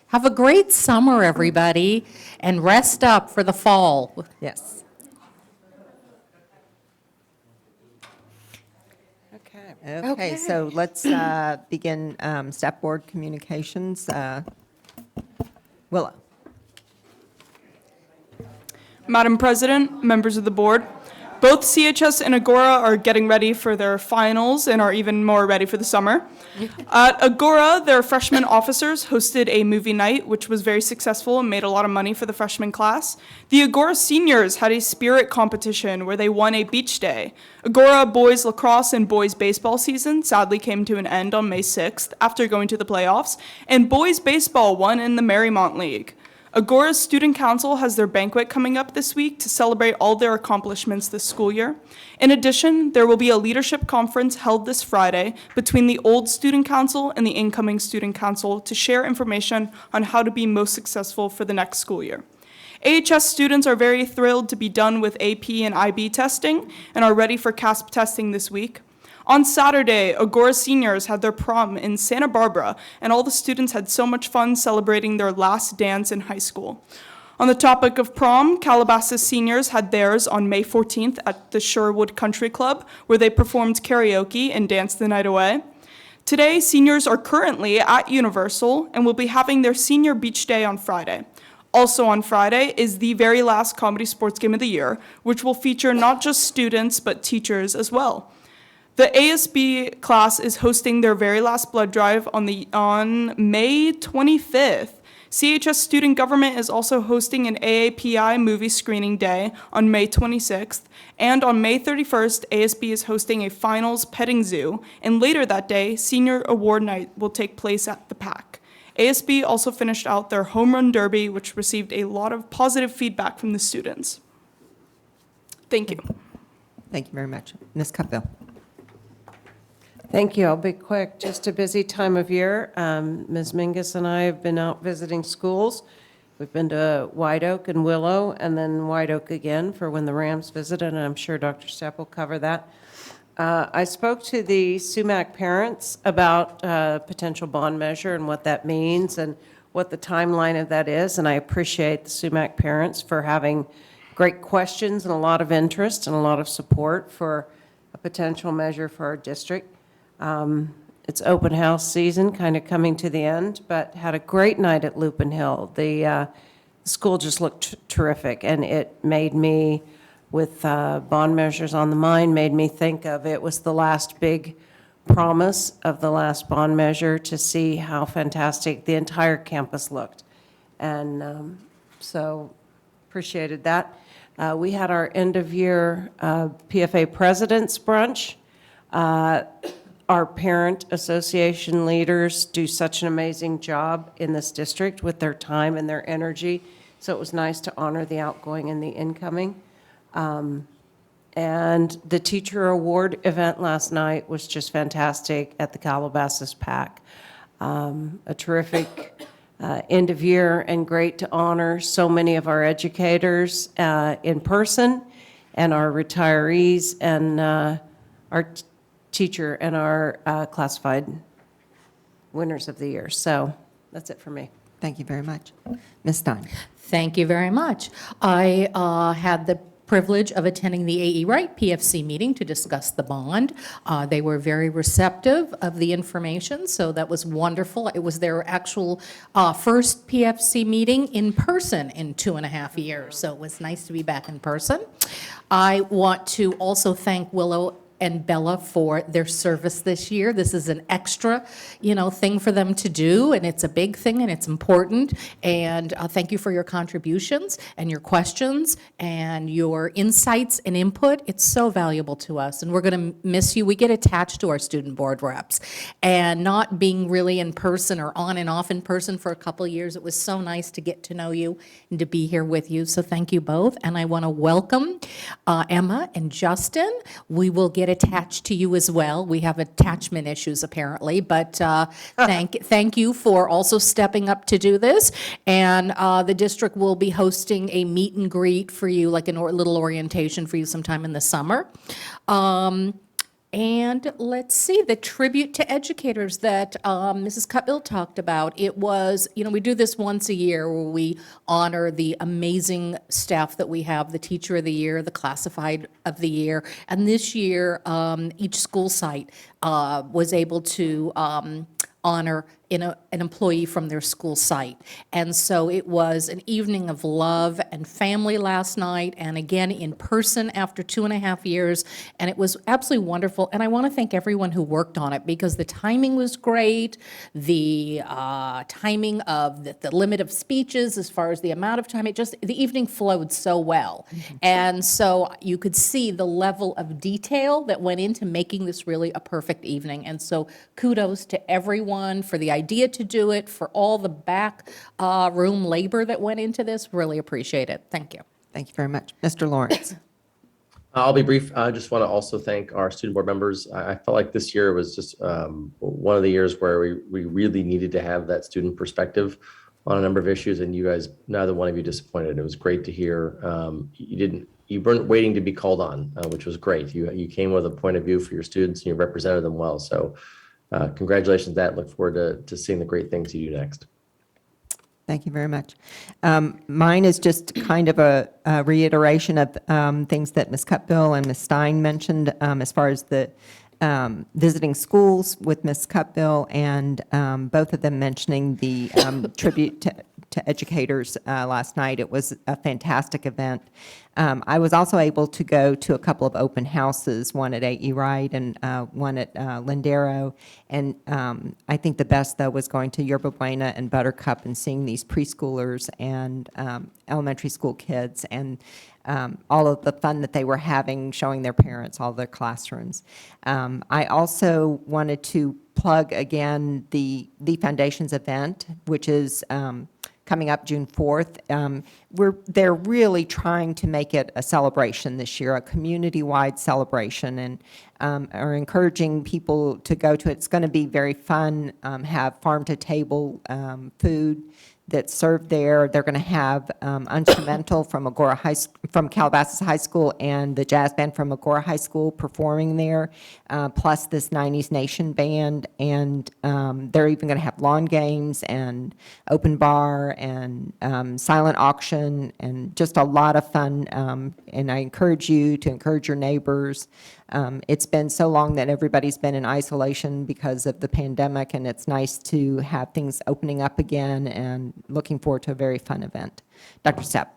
Have a great summer, everybody, and rest up for the fall. Yes. Okay. Okay, so let's begin step board communications. Willa. Madam President, members of the board, both CHS and Agora are getting ready for their finals and are even more ready for the summer. At Agora, their freshman officers hosted a movie night, which was very successful and made a lot of money for the freshman class. The Agora seniors had a spirit competition where they won a beach day. Agora boys lacrosse and boys baseball season sadly came to an end on May 6th after going to the playoffs, and boys baseball won in the Marymount League. Agora's Student Council has their banquet coming up this week to celebrate all their accomplishments this school year. In addition, there will be a leadership conference held this Friday between the old Student Council and the incoming Student Council to share information on how to be most successful for the next school year. AHS students are very thrilled to be done with AP and IB testing and are ready for CASP testing this week. On Saturday, Agora seniors had their prom in Santa Barbara, and all the students had so much fun celebrating their last dance in high school. On the topic of prom, Calabasas seniors had theirs on May 14th at the Sherwood Country Club, where they performed karaoke and danced the night away. Today, seniors are currently at Universal and will be having their senior beach day on Friday. Also on Friday is the very last comedy sports game of the year, which will feature not just students, but teachers as well. The ASB class is hosting their very last blood drive on May 25th. CHS Student Government is also hosting an AAPI movie screening day on May 26th, and on May 31st, ASB is hosting a finals petting zoo, and later that day, Senior Award Night will take place at the PAC. ASB also finished out their Home Run Derby, which received a lot of positive feedback from the students. Thank you. Thank you very much. Ms. Cupville. Thank you. I'll be quick. Just a busy time of year. Ms. Mingus and I have been out visiting schools. We've been to White Oak and Willow, and then White Oak again for when the Rams visited, and I'm sure Dr. Stepp will cover that. I spoke to the Sumac parents about potential bond measure and what that means and what the timeline of that is, and I appreciate the Sumac parents for having great questions and a lot of interest and a lot of support for a potential measure for our district. It's open house season, kind of coming to the end, but had a great night at Lupin Hill. The school just looked terrific, and it made me, with bond measures on the mind, made me think of it was the last big promise of the last bond measure to see how fantastic the entire campus looked. And so appreciated that. We had our end-of-year PFA President's Brunch. Our parent association leaders do such an amazing job in this district with their time and their energy, so it was nice to honor the outgoing and the incoming. And the teacher award event last night was just fantastic at the Calabasas PAC. A terrific end of year, and great to honor so many of our educators in person, and our retirees, and our teacher and our classified winners of the year. So that's it for me. Thank you very much. Ms. Stein. Thank you very much. I had the privilege of attending the A.E. Wright PFC meeting to discuss the bond. They were very receptive of the information, so that was wonderful. It was their actual first PFC meeting in person in 2.5 years, so it was nice to be back in person. I want to also thank Willow and Bella for their service this year. This is an extra, thing for them to do, and it's a big thing, and it's important. And thank you for your contributions and your questions and your insights and input. It's so valuable to us, and we're going to miss you. We get attached to our student board reps, and not being really in person or on and off in person for a couple of years, it was so nice to get to know you and to be here with you. So thank you both, and I want to welcome Emma and Justin. We will get attached to you as well. We have attachment issues apparently, but thank you for also stepping up to do this. And the district will be hosting a meet and greet for you, like a little orientation for you sometime in the summer. And let's see, the tribute to educators that Mrs. Cutbill talked about. It was, we do this once a year where we honor the amazing staff that we have, the teacher of the year, the classified of the year. And this year, each school site was able to honor an employee from their school site. And so it was an evening of love and family last night, and again in person after 2.5 years, and it was absolutely wonderful. And I want to thank everyone who worked on it, because the timing was great, the timing of the limit of speeches as far as the amount of time, the evening flowed so well. And so you could see the level of detail that went into making this really a perfect evening. And so kudos to everyone for the idea to do it, for all the back room labor that went into this. Really appreciate it. Thank you. Thank you very much. Mr. Lawrence. I'll be brief. I just want to also thank our student board members. I felt like this year was just one of the years where we really needed to have that student perspective on a number of issues, and you guys, neither one of you disappointed. It was great to hear. You weren't waiting to be called on, which was great. You came with a point of view for your students, and you represented them well. So congratulations on that. Look forward to seeing the great things you do next. Thank you very much. Mine is just kind of a reiteration of things that Ms. Cutbill and Ms. Stein mentioned as far as the visiting schools with Ms. Cutbill, and both of them mentioning the tribute to educators last night. It was a fantastic event. I was also able to go to a couple of open houses, one at A.E. Wright and one at Lindero. And I think the best, though, was going to Yerba Buena and Buttercup and seeing these preschoolers and elementary school kids and all of the fun that they were having, showing their parents all their classrooms. I also wanted to plug again the Foundation's event, which is coming up June 4th. They're really trying to make it a celebration this year, a community-wide celebration, and are encouraging people to go to it. It's going to be very fun, have farm-to-table food that's served there. They're going to have instrumental from from Calabasas High School and the jazz band from Agora High School performing there, plus this 90s Nation band. And they're even going to have lawn games and open bar and silent auction and just a lot of fun. And I encourage you to encourage your neighbors. It's been so long that everybody's been in isolation because of the pandemic, and it's nice to have things opening up again, and looking forward to a very fun event. Dr. Stepp.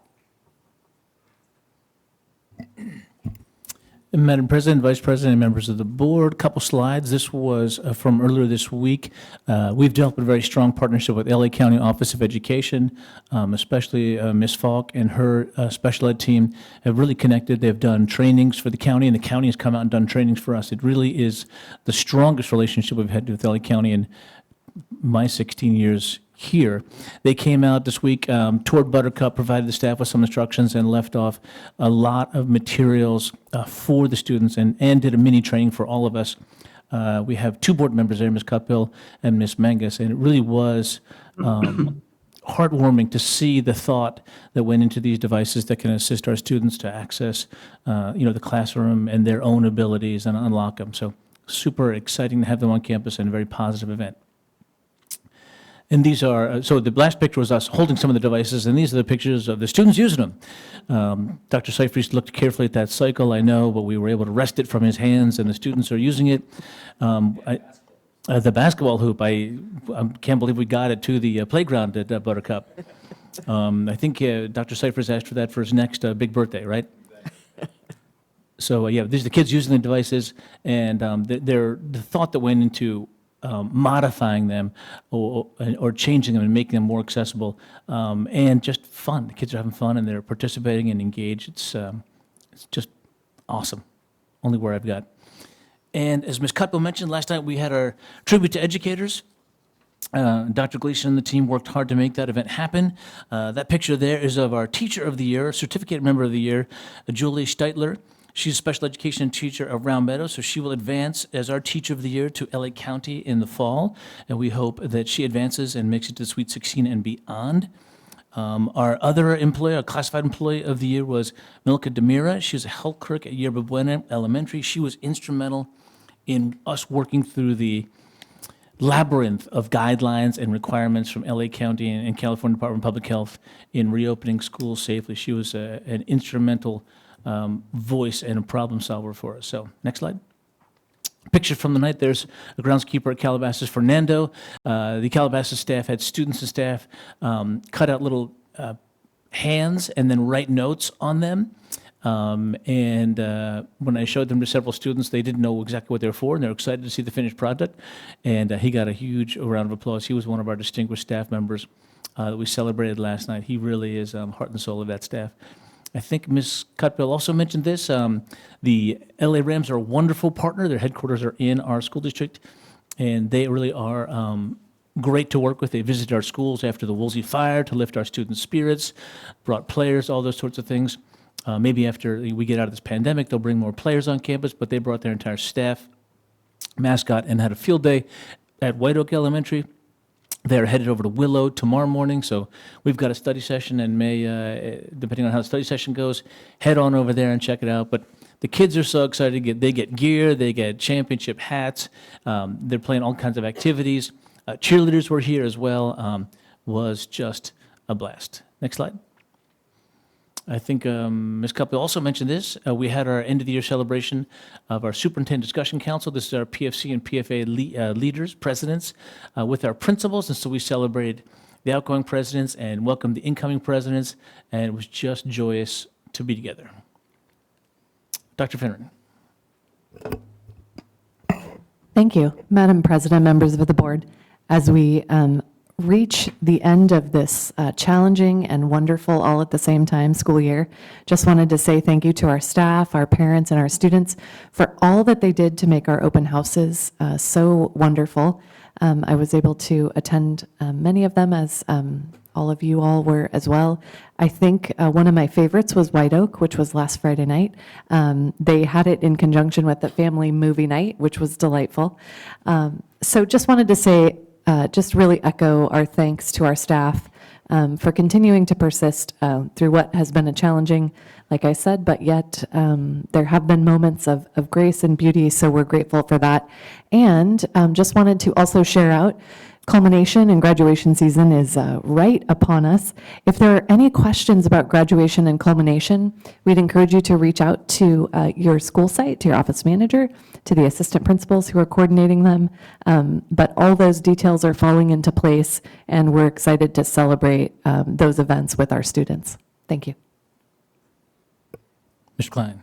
Madam President, Vice President, and members of the board, couple slides. This was from earlier this week. We've developed a very strong partnership with LA County Office of Education, especially Ms. Falk and her special ed team have really connected. They've done trainings for the county, and the county has come out and done trainings for us. It really is the strongest relationship we've had with LA County in my 16 years here. They came out this week, toured Buttercup, provided the staff with some instructions, and left off a lot of materials for the students, and did a mini training for all of us. We have two board members there, Ms. Cutbill and Ms. Mangus, and it really was heartwarming to see the thought that went into these devices that can assist our students to access the classroom and their own abilities and unlock them. So super exciting to have them on campus, and a very positive event. And these are, so the last picture was us holding some of the devices, and these are the pictures of the students using them. Dr. Seifried looked carefully at that cycle, I know, but we were able to wrest it from his hands, and the students are using it. The basketball hoop, I can't believe we got it to the playground at Buttercup. I think Dr. Seifried asked for that for his next big birthday, right? So yeah, these are the kids using the devices, and the thought that went into modifying them or changing them and making them more accessible, and just fun. The kids are having fun and they're participating and engaged. It's just awesome. Only word I've got. And as Ms. Cutbill mentioned, last night we had our tribute to educators. Dr. Gleason and the team worked hard to make that event happen. That picture there is of our Teacher of the Year, Certificate Member of the Year, Julie Steitler. She's a special education teacher of Round Meadow, so she will advance as our Teacher of the Year to LA County in the fall, and we hope that she advances and makes it to Sweet 16 and beyond. Our other employee, our classified employee of the year, was Milka Demira. She was a health clerk at Yerba Buena Elementary. She was instrumental in us working through the labyrinth of guidelines and requirements from LA County and California Department of Public Health in reopening schools safely. She was an instrumental voice and a problem solver for us. So next slide. Picture from the night, there's a groundskeeper at Calabasas, Fernando. The Calabasas staff had students and staff cut out little hands and then write notes on them. And when I showed them to several students, they didn't know exactly what they were for, and they were excited to see the finished product. And he got a huge round of applause. He was one of our distinguished staff members that we celebrated last night. He really is heart and soul of that staff. I think Ms. Cutbill also mentioned this. The LA Rams are a wonderful partner. Their headquarters are in our school district, and they really are great to work with. They visited our schools after the Woolsey fire to lift our students' spirits, brought players, all those sorts of things. Maybe after we get out of this pandemic, they'll bring more players on campus, but they brought their entire staff, mascot, and had a field day at White Oak Elementary. They're headed over to Willow tomorrow morning, so we've got a study session and may, depending on how the study session goes, head on over there and check it out. But the kids are so excited. They get gear, they get championship hats. They're playing all kinds of activities. Cheerleaders were here as well. Was just a blast. Next slide. I think Ms. Cutbill also mentioned this. We had our end-of-the-year celebration of our Superintendent Discussion Council. This is our PFC and PFA leaders, presidents, with our principals, and so we celebrated the outgoing presidents and welcomed the incoming presidents, and it was just joyous to be together. Dr. Finneran. Thank you, Madam President, members of the board. As we reach the end of this challenging and wonderful all at the same time school year, just wanted to say thank you to our staff, our parents, and our students for all that they did to make our open houses so wonderful. I was able to attend many of them, as all of you all were as well. I think one of my favorites was White Oak, which was last Friday night. They had it in conjunction with the family movie night, which was delightful. So just wanted to say, just really echo our thanks to our staff for continuing to persist through what has been a challenging, like I said, but yet there have been moments of grace and beauty, so we're grateful for that. And just wanted to also share out, culmination and graduation season is right upon us. If there are any questions about graduation and culmination, we'd encourage you to reach out to your school site, to your office manager, to the assistant principals who are coordinating them. But all those details are falling into place, and we're excited to celebrate those events with our students. Thank you. Mr. Klein.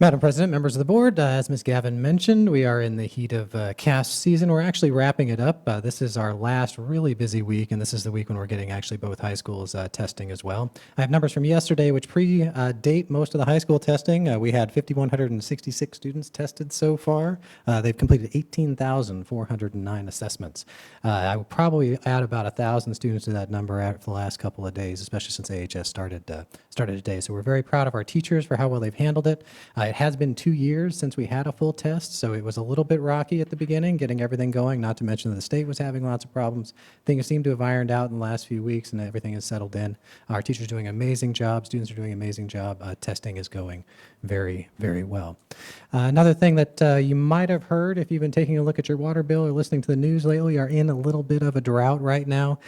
Madam President, members of the board, as Ms. Gavin mentioned, we are in the heat of cast season. We're actually wrapping it up. This is our last really busy week, and this is the week when we're getting actually both high schools testing as well. I have numbers from yesterday which predate most of the high school testing. We had 5,166 students tested so far. They've completed 18,409 assessments. I would probably add about 1,000 students to that number after the last couple of days, especially since AHS started today. So we're very proud of our teachers for how well they've handled it. It has been 2 years since we had a full test, so it was a little bit rocky at the beginning, getting everything going, not to mention that the state was having lots of problems. Things seem to have ironed out in the last few weeks, and everything has settled in. Our teachers are doing an amazing job. Students are doing an amazing job. Testing is going very, very well. Another thing that you might have heard if you've been taking a look at your water bill or listening to the news lately, are in a little bit of a drought right now.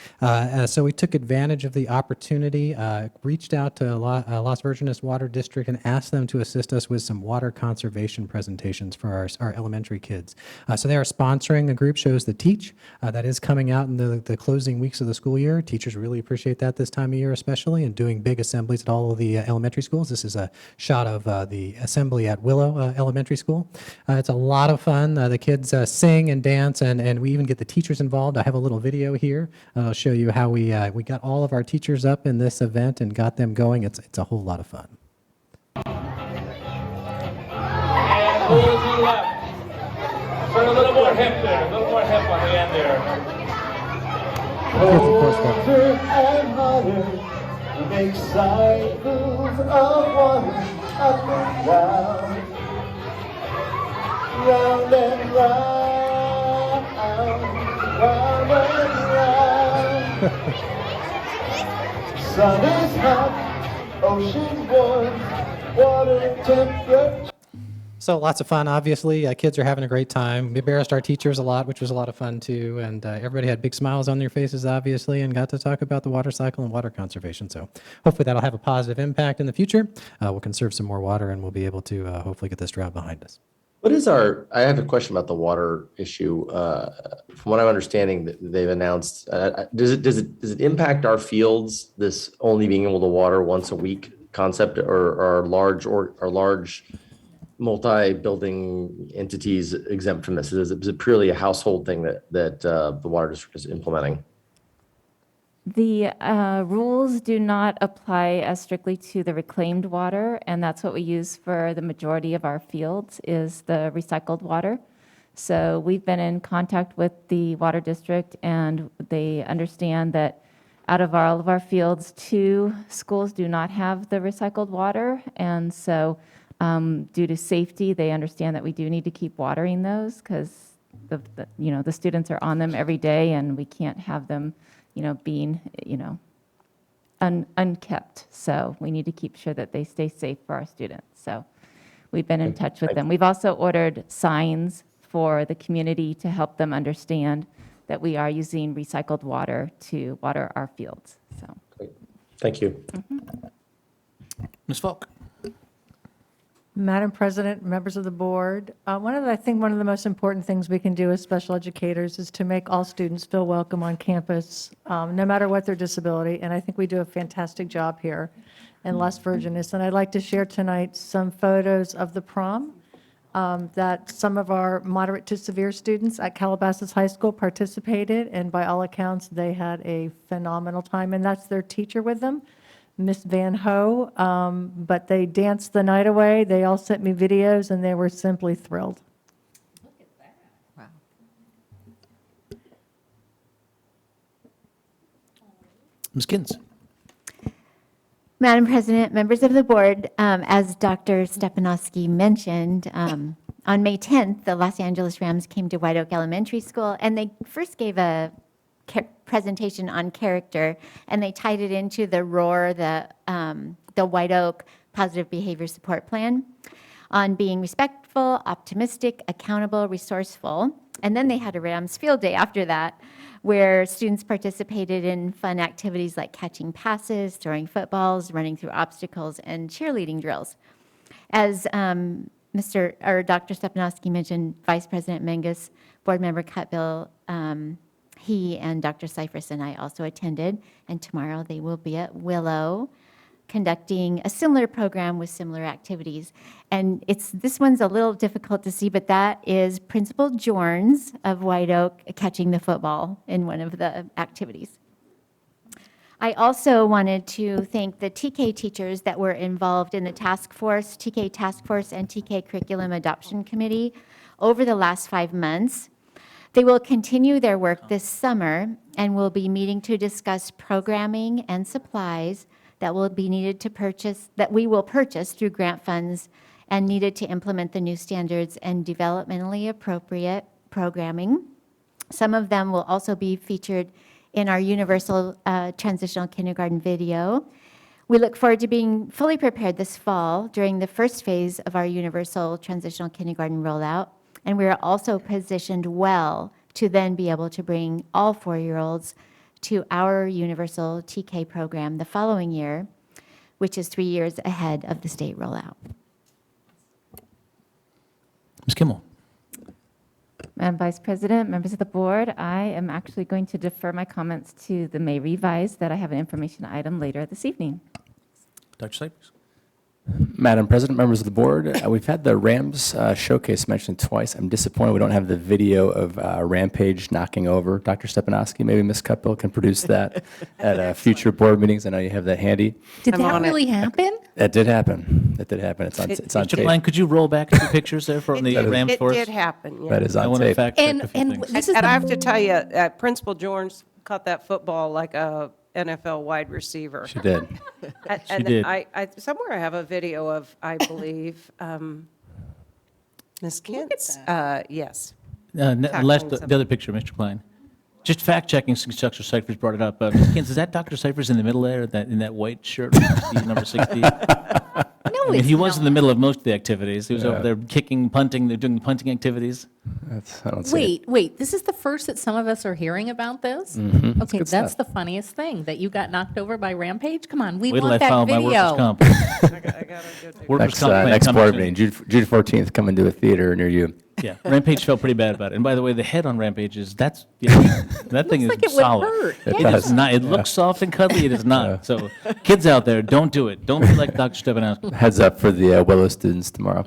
So we took advantage of the opportunity, reached out to Las Virgenes Water District and asked them to assist us with some water conservation presentations for our elementary kids. So they are sponsoring a group, Shows That Teach, that is coming out in the closing weeks of the school year. Teachers really appreciate that this time of year especially, and doing big assemblies at all of the elementary schools. This is a shot of the assembly at Willow Elementary School. It's a lot of fun. The kids sing and dance, and we even get the teachers involved. I have a little video here. I'll show you how we got all of our teachers up in this event and got them going. It's a whole lot of fun. Over to the left. Turn a little more hip there. A little more hip on the end there. Colder and hotter, we make cycles of water up and down. Round and round, round and round. Sun is hot, ocean warm, water temperature. So lots of fun, obviously. Kids are having a great time. We embarrassed our teachers a lot, which was a lot of fun too. And everybody had big smiles on their faces, obviously, and got to talk about the water cycle and water conservation. So hopefully that'll have a positive impact in the future. We'll conserve some more water, and we'll be able to hopefully get this drought behind us. I have a question about the water issue. From what I'm understanding, they've announced, does it impact our fields, this only being able to water once a week concept, or are large multi-building entities exempt from this? Is it purely a household thing that the water district is implementing? The rules do not apply as strictly to the reclaimed water, and that's what we use for the majority of our fields is the recycled water. So we've been in contact with the water district, and they understand that out of all of our fields, 2 schools do not have the recycled water, and so due to safety, they understand that we do need to keep watering those because the students are on them every day, and we can't have them being, unkept. So we need to keep sure that they stay safe for our students. So we've been in touch with them. We've also ordered signs for the community to help them understand that we are using recycled water to water our fields. So. Great. Thank you. Ms. Falk. Madam President, members of the board, I think one of the most important things we can do as special educators is to make all students feel welcome on campus, no matter what their disability, and I think we do a fantastic job here in Las Virgenes. And I'd like to share tonight some photos of the prom that some of our moderate to severe students at Calabasas High School participated, and by all accounts, they had a phenomenal time, and that's their teacher with them, Miss Van Ho, but they danced the night away. They all sent me videos, and they were simply thrilled. Wow. Ms. Kins. Madam President, members of the board, as Dr. Stepanowski mentioned, on May 10th, the Los Angeles Rams came to White Oak Elementary School, and they first gave a presentation on character, and they tied it into the ROAR, the White Oak Positive Behavior Support Plan, on being respectful, optimistic, accountable, resourceful. And then they had a Rams field day after that, where students participated in fun activities like catching passes, throwing footballs, running through obstacles, and cheerleading drills. As Dr. Stepanowski mentioned, Vice President Menges, Board Member Cutbill, he and Dr. Cyphers and I also attended, and tomorrow they will be at Willow conducting a similar program with similar activities. And this one's a little difficult to see, but that is Principal Jorns of White Oak catching the football in one of the activities. I also wanted to thank the TK teachers that were involved in the task force, TK Task Force and TK Curriculum Adoption Committee over the last 5 months. They will continue their work this summer and will be meeting to discuss programming and supplies that will be needed to purchase, that we will purchase through grant funds and needed to implement the new standards and developmentally appropriate programming. Some of them will also be featured in our Universal Transitional Kindergarten video. We look forward to being fully prepared this fall during the first phase of our Universal Transitional Kindergarten rollout. And we are also positioned well to then be able to bring all 4-year-olds to our Universal TK program the following year, which is 3 years ahead of the state rollout. Ms. Kimmel. Madam Vice President, members of the board, I am actually going to defer my comments to the May revise that I have an information item later this evening. Dr. Cyphers. Madam President, members of the board, we've had the Rams showcase mentioned twice. I'm disappointed we don't have the video of Rampage knocking over Dr. Stepanowski. Maybe Ms. Cutbill can produce that at future board meetings. I know you have that handy. Did that really happen? That did happen. That did happen. It's on Mr. tape. Klein, could you roll back a few pictures there from the Rams It for us? did happen, yeah. That is I on want to tape. fact check And- a few and things. this is And the- I have to tell you, Principal Jorns caught that football like a NFL wide receiver. She did. And did. I somewhere I have a video of, I believe, Ms. Kent's, yes. The other picture, Mr. Klein. Just fact checking since Dr. Cyphers brought it up. Ms. Kins, is that Dr. Cyphers in the middle there, in that white shirt, number 60? No, I mean, it's he was in the not. middle of most of the activities. He was Yeah. over there kicking, punting. They're doing the punting activities. I don't see it. Wait, this is the first that some of us are hearing about this? Mhm. It's Okay, good that's stuff. the funniest thing, that you got knocked over by Rampage? Come on, we Wait till I want that file my workers' video. comp. I got a good picture. Workers' Next, comp plan next coming board soon. meeting, June 14th, coming to a theater near you. Yeah, Rampage felt pretty bad about it. And by the way, the head on Rampage that thing is like it would solid. hurt. It It does. is not. It looks soft and cuddly. It is not. So, kids out there, don't do it. Don't be like Dr. Stepanowski. Heads up for the Willow students tomorrow.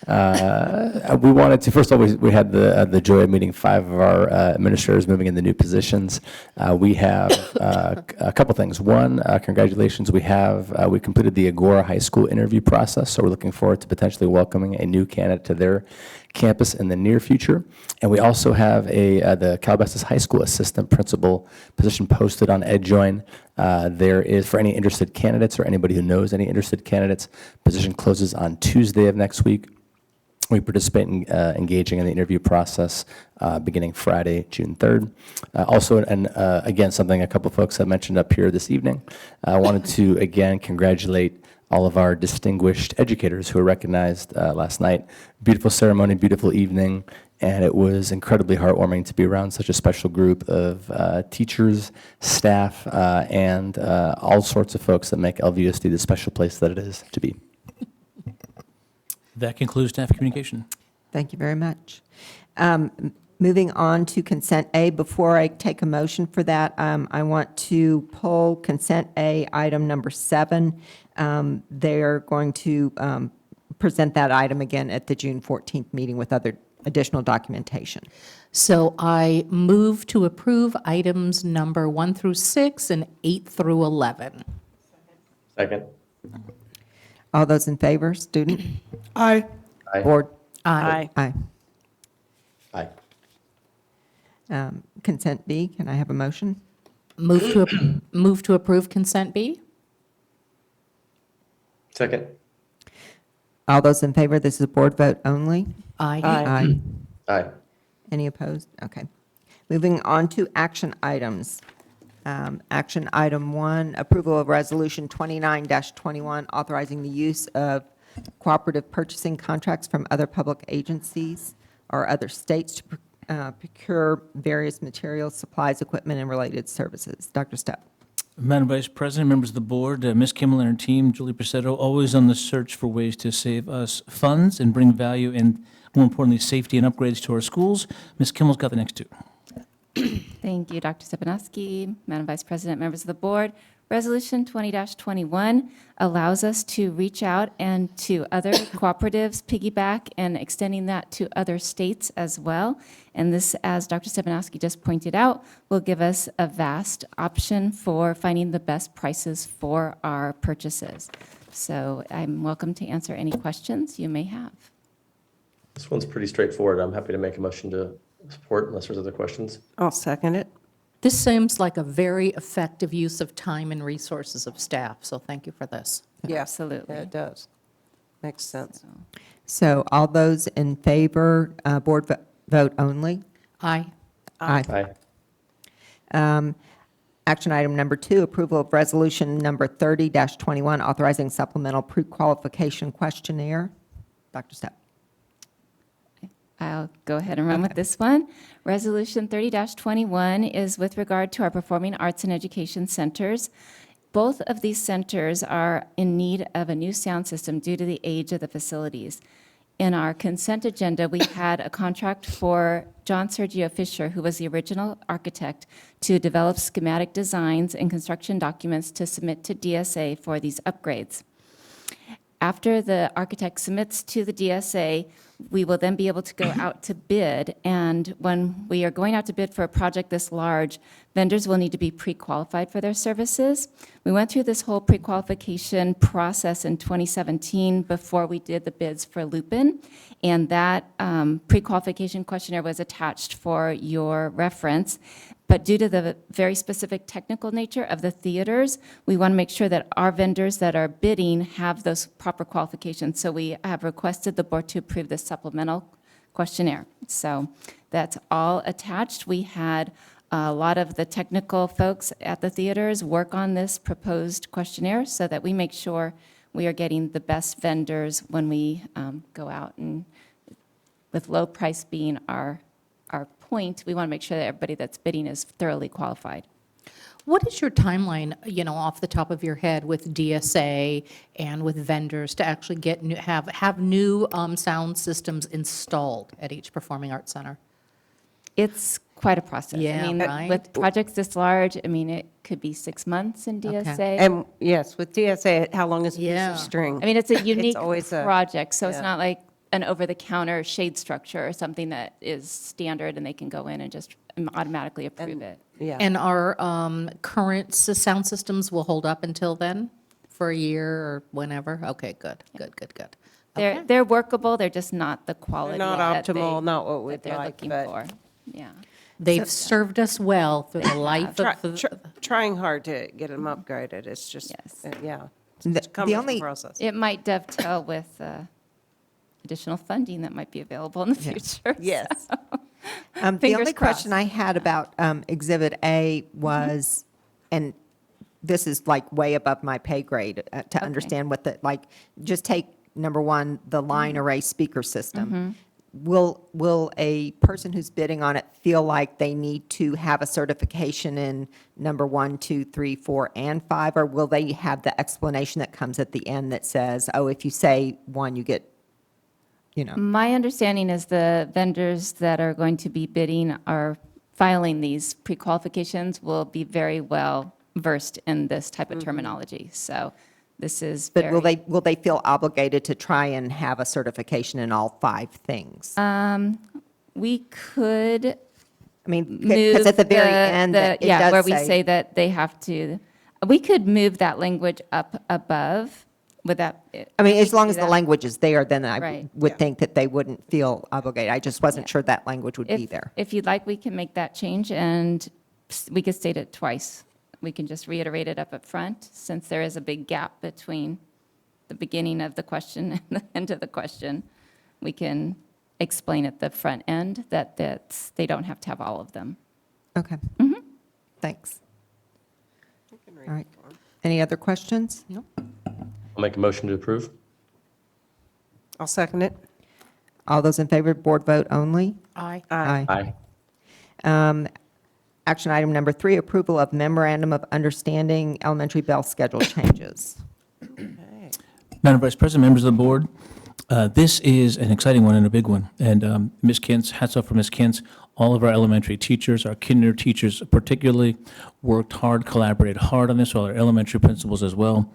We wanted to, first of all, we had the joy of meeting 5 of our administrators moving into new positions. We have a couple things. One, congratulations, we completed the Agora High School interview process, so we're looking forward to potentially welcoming a new candidate to their campus in the near future. And we also have the Calabasas High School assistant principal position posted on EdJoin. There is, for any interested candidates or anybody who knows any interested candidates, position closes on Tuesday of next week. We participate in engaging in the interview process beginning Friday, June 3rd. Also, and again, something a couple folks have mentioned up here this evening, I wanted to again congratulate all of our distinguished educators who were recognized last night. Beautiful ceremony, beautiful evening, and it was incredibly heartwarming to be around such a special group of teachers, staff, and all sorts of folks that make LVUSD the special place that it is to be. That concludes staff communication. Thank you very much. Moving on to consent A, before I take a motion for that, I want to pull consent A, item number 7. They're going to present that item again at the June 14th meeting with other additional documentation. So I move to approve items number 1 through 6 and 8 through 11. Second. All those in favor, student? Aye. Aye. Board? Aye. Aye. Aye. Consent B, can I have a motion? Move to approve consent B? Second. All those in favor, this is a board vote only? Aye. Aye. Aye. Any opposed? Okay. Moving on to action items. Action item 1, approval of resolution 29-21, authorizing the use of cooperative purchasing contracts from other public agencies or other states to procure various materials, supplies, equipment, and related services. Dr. Stepp. Madam Vice President, members of the board, Ms. Kimmel and her team, Julie Presetto, always on the search for ways to save us funds and bring value and, more importantly, safety and upgrades to our schools. Ms. Kimmel's got the next 2. Thank you, Dr. Stepanowski, Madam Vice President, members of the board. Resolution 20-21 allows us to reach out and to other cooperatives, piggyback, and extending that to other states as well. And this, as Dr. Stepanowski just pointed out, will give us a vast option for finding the best prices for our purchases. So I'm welcome to answer any questions you may have. This one's pretty straightforward. I'm happy to make a motion to support unless there's other questions. I'll second it. This seems like a very effective use of time and resources of staff, so thank you for this. Yeah, Absolutely. it does. Makes sense. So all those in favor, board vote only? Aye. Aye. Action item number 2, approval of resolution number 30-21, authorizing supplemental pre-qualification questionnaire. Dr. Stepp. I'll go ahead and run with this one. Resolution 30-21 is with regard to our performing arts and education centers. Both of these centers are in need of a new sound system due to the age of the facilities. In our consent agenda, we had a contract for John Sergio Fisher, who was the original architect, to develop schematic designs and construction documents to submit to DSA for these upgrades. After the architect submits to the DSA, we will then be able to go out to bid. And when we are going out to bid for a project this large, vendors will need to be pre-qualified for their services. We went through this whole pre-qualification process in 2017 before we did the bids for Lupin. And that pre-qualification questionnaire was attached for your reference. But due to the very specific technical nature of the theaters, we want to make sure that our vendors that are bidding have those proper qualifications. So we have requested the board to approve this supplemental questionnaire. So that's all attached. We had a lot of the technical folks at the theaters work on this proposed questionnaire so that we make sure we are getting the best vendors when we go out, and with low price being our point, we want to make sure that everybody that's bidding is thoroughly qualified. What is your timeline, off the top of your head with DSA and with vendors to actually get have new sound systems installed at each performing arts center? It's quite a process. Yeah, I mean, right. with projects this large, I mean, it could be 6 months in DSA. And yes, with DSA, how long is a piece Yeah. of string? I mean, it's a unique always a- project, so it's yeah. not like an over-the-counter shade structure or something that is standard and they can go in and just automatically approve it. Yeah. And our current sound systems will hold up until then, for a year or whenever? Okay, good. Okay. They're workable, they're just not the quality not that optimal, not what that we'd they're like, looking but- for. Yeah. They've served us well through the life of the... Trying hard to get them upgraded, it's just, Yes. yeah. The- It's a the cumbersome only- process. It might dovetail with additional funding that might be available in the future. Yes. The Fingers only question I had about Exhibit A was, and this is like way above my pay grade to understand what just take number 1, the line array speaker system. Will a person who's bidding on it feel like they need to have a certification in number 1, 2, 3, 4, and 5, or will they have the explanation that comes at the end that says, oh, if you say 1, you get you know. My understanding is the vendors that are going to be bidding are filing these pre-qualifications will be very well versed in this type of terminology. So this is But very. will they feel obligated to try and have a certification in all 5 things? We could I mean, move because at the very end, it yeah, where does we say that they have to, we could move that language up above with that. I mean, as we long do as the that. language is there, then I Right. would think that they wouldn't feel obligated. I just wasn't sure that language would be If- there. If you'd like, we can make that change, and we could state it twice. We can just reiterate it up front, since there is a big gap between the beginning of the question and the end of the question. We can explain at the front end that they don't have to have all of them. Okay. Thanks. All right. Any other questions? No. I'll make a motion to approve. I'll second it. All those in favor, board vote only? Aye. Aye. Action item number 3, approval of memorandum of understanding elementary bell schedule changes. Madam Vice President, members of the board, this is an exciting one and a big one. And Ms. Kintz, hats off for Ms. Kintz. All of our elementary teachers, our kinder teachers particularly, worked hard, collaborated hard on this, all our elementary principals as well.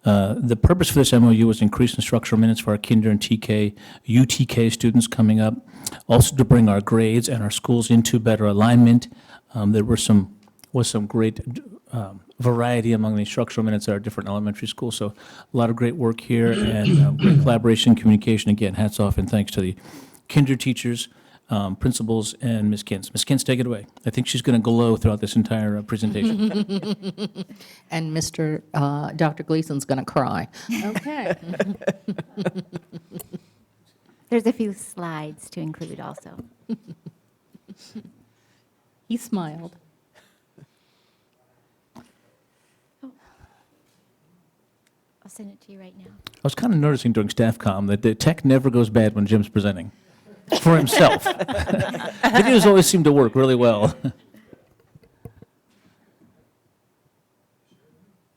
The purpose for this MOU was increase instructional minutes for our kinder and TK, UTK students coming up, also to bring our grades and our schools into better alignment. There was some great variety among the instructional minutes at our different elementary schools, so a lot of great work here and great collaboration, communication. Again, hats off and thanks to the kinder teachers, principals, and Ms. Kintz. Ms. Kintz, take it away. I think she's going to glow throughout this entire presentation. And Dr. Gleason's going to cry. Okay. There's a few slides to include also. He smiled. I'll send it to you right now. I was kind of noticing during staff comm that the tech never goes bad when Jim's presenting for himself. Videos always seem to work really well.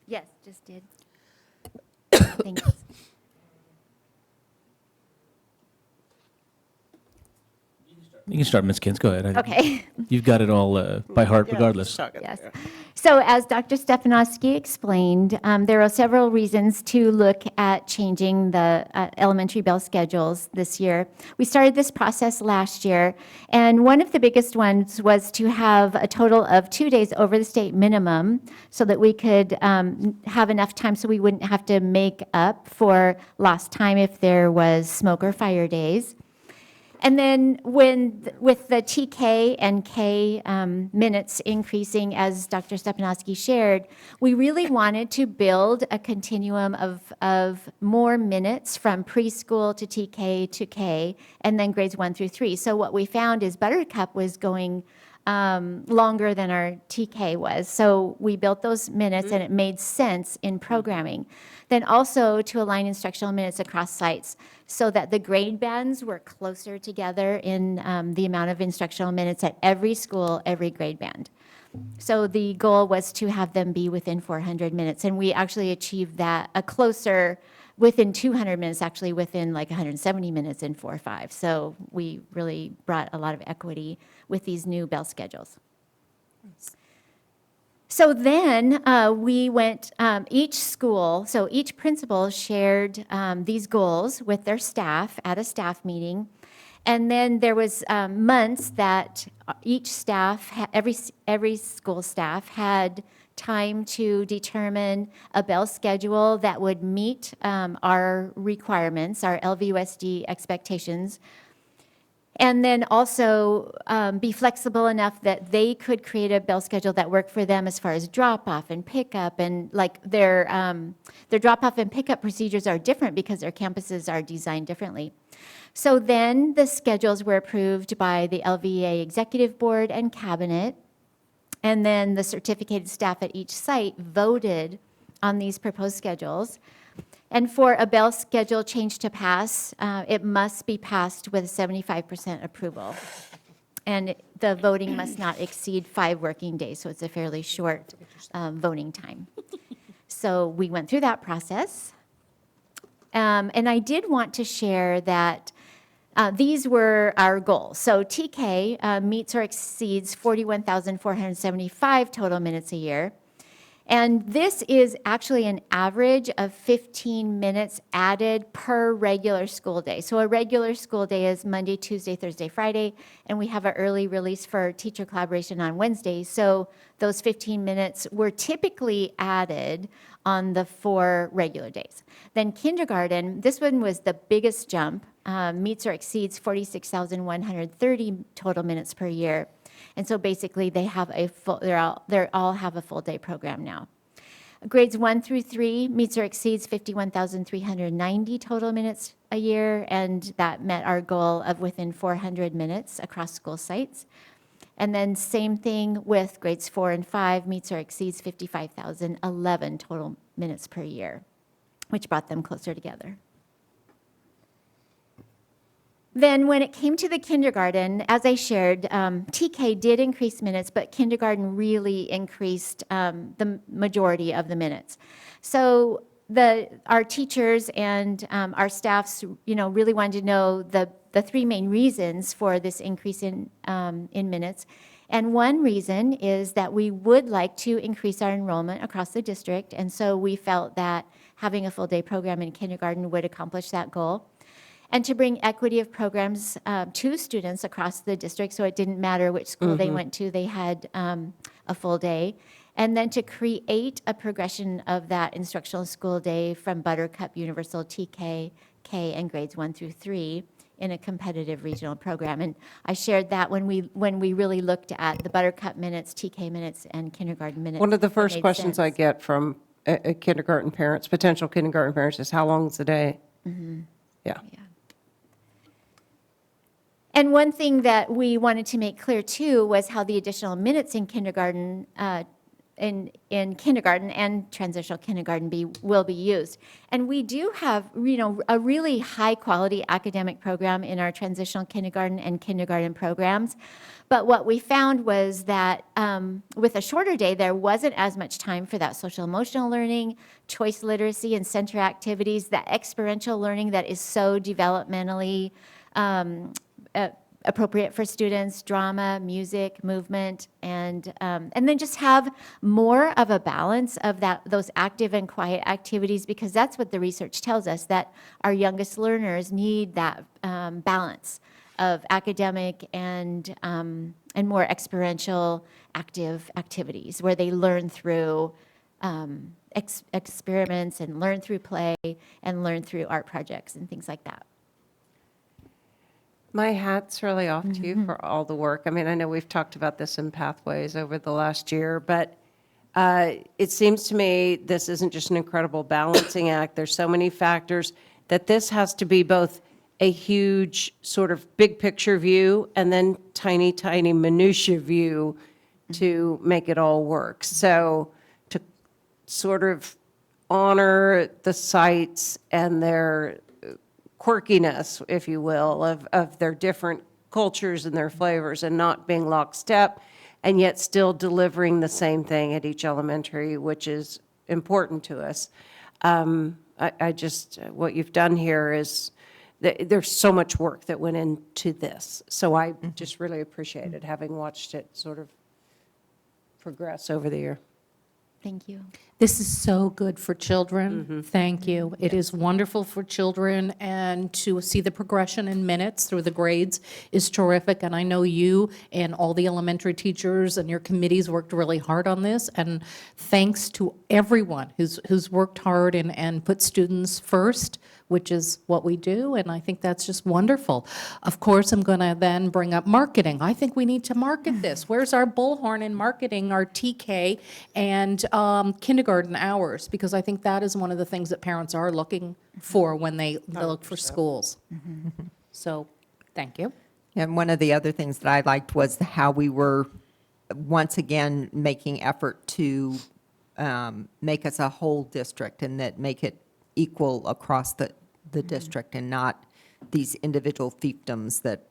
Yes, just did. Thanks. You can start, Ms. Kintz. Go ahead. Okay. You've got it all by heart regardless. Yes. So as Dr. Stepanowski explained, there are several reasons to look at changing the elementary bell schedules this year. We started this process last year, and one of the biggest ones was to have a total of 2 days over the state minimum so that we could have enough time so we wouldn't have to make up for lost time if there was smoke or fire days. And then with the TK and K minutes increasing, as Dr. Stepanowski shared, we really wanted to build a continuum of more minutes from preschool to TK to K, and then grades 1 through 3. So what we found is Buttercup was going longer than our TK was. So we built those minutes, and it made sense in programming. Then also to align instructional minutes across sites so that the grade bands were closer together in the amount of instructional minutes at every school, every grade band. So the goal was to have them be within 400 minutes, and we actually achieved that, a closer, within 200 minutes, actually within like 170 minutes in 4-5. So we really brought a lot of equity with these new bell schedules. So then we went, each school, so each principal shared these goals with their staff at a staff meeting. And then there was months that each staff, every school staff had time to determine a bell schedule that would meet our requirements, our LVUSD expectations. And then also be flexible enough that they could create a bell schedule that worked for them as far as drop-off and pickup. And like their drop-off and pickup procedures are different because their campuses are designed differently. So then the schedules were approved by the LVEA Executive Board and Cabinet. And then the certificated staff at each site voted on these proposed schedules. And for a bell schedule change to pass, it must be passed with 75% approval. And the voting must not exceed 5 working days, so it's a fairly short voting time. So we went through that process. And I did want to share that These were our goals. So TK meets or exceeds 41,475 total minutes a year. And this is actually an average of 15 minutes added per regular school day. So a regular school day is Monday, Tuesday, Thursday, Friday, and we have an early release for teacher collaboration on Wednesdays. So those 15 minutes were typically added on the 4 regular days. Then kindergarten, this one was the biggest jump, meets or exceeds 46,130 total minutes per year. And so basically they have a full, they all have a full day program now. Grades 1 through 3 meets or exceeds 51,390 total minutes a year, and that met our goal of within 400 minutes across school sites. And then same thing with grades 4 and 5 meets or exceeds 55,011 total minutes per year, which brought them closer together. Then when it came to the kindergarten, as I shared, TK did increase minutes, but kindergarten really increased the majority of the minutes. So our teachers and our staffs, really wanted to know the 3 main reasons for this increase in minutes. And one reason is that we would like to increase our enrollment across the district, and so we felt that having a full-day program in kindergarten would accomplish that goal. And to bring equity of programs to students across the district, so it didn't matter which school they went to, they had a full day. And then to create a progression of that instructional school day from Buttercup, Universal, TK, K, and grades 1 through 3 in a competitive regional program. And I shared that when we really looked at the Buttercup minutes, TK minutes, and kindergarten minutes. One of the it first made questions I sense. get from kindergarten parents, potential kindergarten parents, is how long is the day? Yeah. And one thing that we wanted to make clear too was how the additional minutes in kindergarten, in kindergarten and transitional kindergarten will be used. And we do have, a really high quality academic program in our transitional kindergarten and kindergarten programs. But what we found was that with a shorter day, there wasn't as much time for that social emotional learning, choice literacy, and center activities, that experiential learning that is so developmentally appropriate for students, drama, music, movement, and then just have more of a balance of those active and quiet activities, because that's what the research tells us, that our youngest learners need that balance of academic and more experiential active activities where they learn through experiments and learn through play and learn through art projects and things like that. My hat's really off to you for all the work. I mean, I know we've talked about this in Pathways over the last year, but it seems to me this isn't just an incredible balancing act. There's so many factors that this has to be both a huge sort of big picture view and then tiny, tiny minutia view to make it all work. So to sort of honor the sites and their quirkiness, if you will, of their different cultures and their flavors, and not being lockstep, and yet still delivering the same thing at each elementary, which is important to us. I just, what you've done here is, there's so much work that went into this. So I just really appreciated having watched it sort of progress over the year. Thank you. This is so good for children. Thank you. It is wonderful for children, and to see the progression in minutes through the grades is terrific. And I know you and all the elementary teachers and your committees worked really hard on this. And thanks to everyone who's worked hard and put students first, which is what we do, and I think that's just wonderful. Of course, I'm going to then bring up marketing. I think we need to market this. Where's our bullhorn in marketing our TK and kindergarten hours? Because I think that is one of the things that parents are looking for when they look for schools. So, thank you. And one of the other things that I liked was how we were, once again, making effort to make us a whole district, and that make it equal across the district, and not these individual fiefdoms that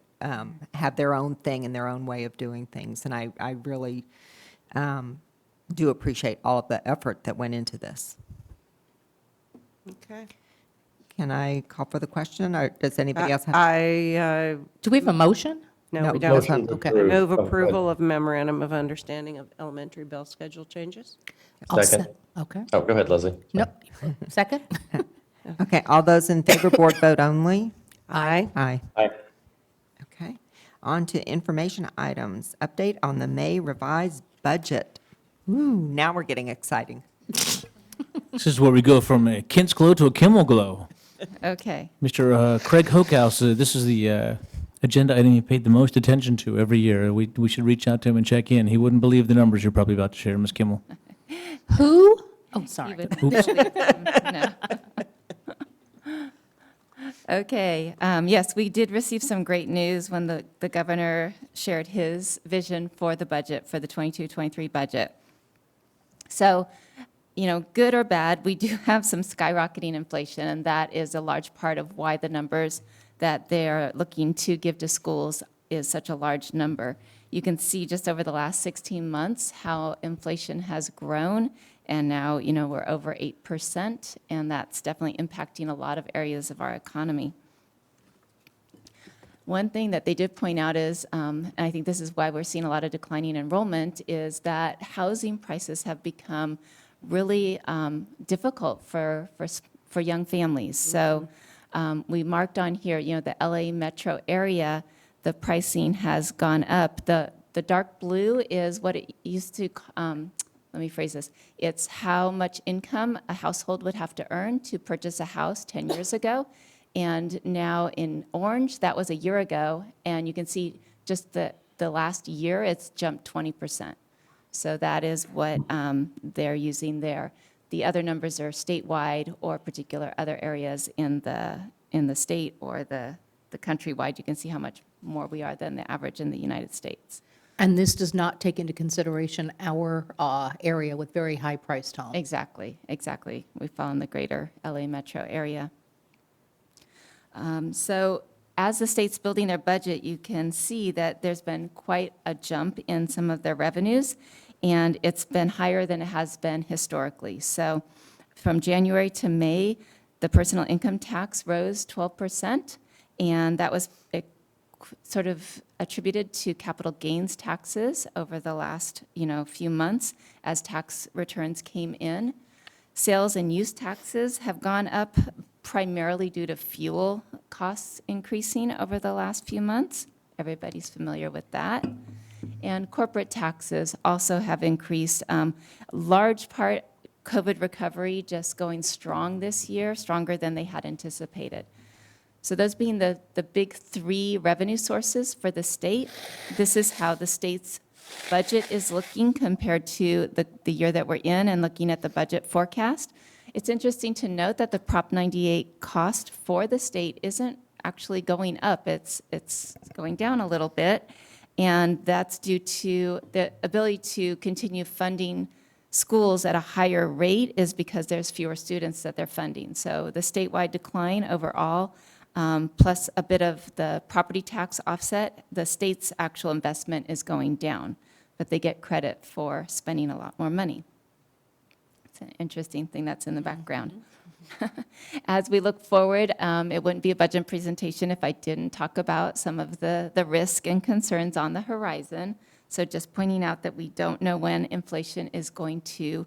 have their own thing and their own way of doing things. And I really do appreciate all of the effort that went into this. Okay. Can I call for the question, or does anybody else have? Do we have a motion? No, we No, don't. Motion to Okay. approve. Move Oh, go ahead. approval of memorandum of understanding of elementary bell schedule changes. I'll Second. Okay. Oh, go ahead, Leslie. No, second? Okay, all those in favor, board vote only? Aye. Aye. Aye. Okay. On to information items. Update on the May revised budget. Ooh, now we're getting exciting. This is where we go from a Kent's Glow to a Kimmel Glow. Okay. Mr. Craig Hokehouse, this is the agenda item he paid the most attention to every year. We should reach out to him and check in. He wouldn't believe the numbers you're probably about to share, Ms. Kimmel. Who? Oh, You sorry. would believe them. No. Okay, yes, we did receive some great news when the governor shared his vision for the budget, for the 22-23 budget. So, good or bad, we do have some skyrocketing inflation, and that is a large part of why the numbers that they're looking to give to schools is such a large number. You can see just over the last 16 months how inflation has grown, and now, we're over 8%, and that's definitely impacting a lot of areas of our economy. One thing that they did point out is, and I think this is why we're seeing a lot of declining enrollment, is that housing prices have become really difficult for young families. So we marked on here, the LA metro area, the pricing has gone up. The dark blue is what it used to, let me phrase this, it's how much income a household would have to earn to purchase a house 10 years ago. And now in orange, that was a year ago, and you can see just the last year, it's jumped 20%. So that is what they're using there. The other numbers are statewide or particular other areas in the state or the countrywide. You can see how much more we are than the average in the United States. And this does not take into consideration our area with very high-priced homes. Exactly. We fall in the greater LA metro area. So as the state's building their budget, you can see that there's been quite a jump in some of their revenues, and it's been higher than it has been historically. So from January to May, the personal income tax rose 12%, and that was sort of attributed to capital gains taxes over the last, few months as tax returns came in. Sales and use taxes have gone up primarily due to fuel costs increasing over the last few months. Everybody's familiar with that. And corporate taxes also have increased. Large part, COVID recovery just going strong this year, stronger than they had anticipated. So those being the big three revenue sources for the state, this is how the state's budget is looking compared to the year that we're in and looking at the budget forecast. It's interesting to note that the Prop 98 cost for the state isn't actually going up. It's going down a little bit, and that's due to the ability to continue funding schools at a higher rate is because there's fewer students that they're funding. So the statewide decline overall, plus a bit of the property tax offset, the state's actual investment is going down, but they get credit for spending a lot more money. It's an interesting thing that's in the background. As we look forward, it wouldn't be a budget presentation if I didn't talk about some of the risk and concerns on the horizon. So just pointing out that we don't know when inflation is going to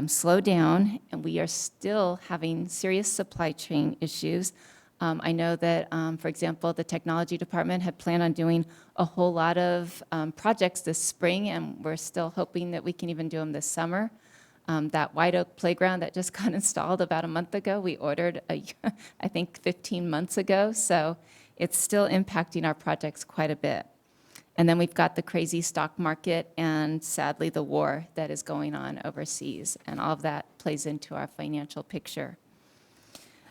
slow down, and we are still having serious supply chain issues. I know that, for example, the technology department had planned on doing a whole lot of projects this spring, and we're still hoping that we can even do them this summer. That White Oak playground that just got installed about a month ago, we ordered, I think, 15 months ago. So it's still impacting our projects quite a bit. And then we've got the crazy stock market and, sadly, the war that is going on overseas. And all of that plays into our financial picture.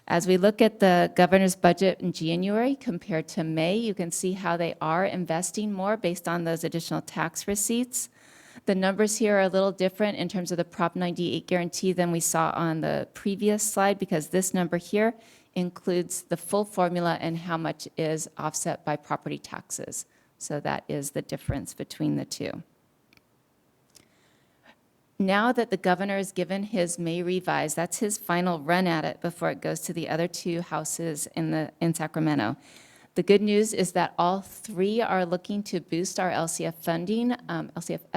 As we look at the governor's budget in January compared to May, you can see how they are investing more based on those additional tax receipts. The numbers here are a little different in terms of the Prop 98 guarantee than we saw on the previous slide, because this number here includes the full formula and how much is offset by property taxes. So that is the difference between the two. now that the governor has given his May revise, that's his final run at it before it goes to the other two houses in Sacramento. The good news is that all three are looking to boost our LCFF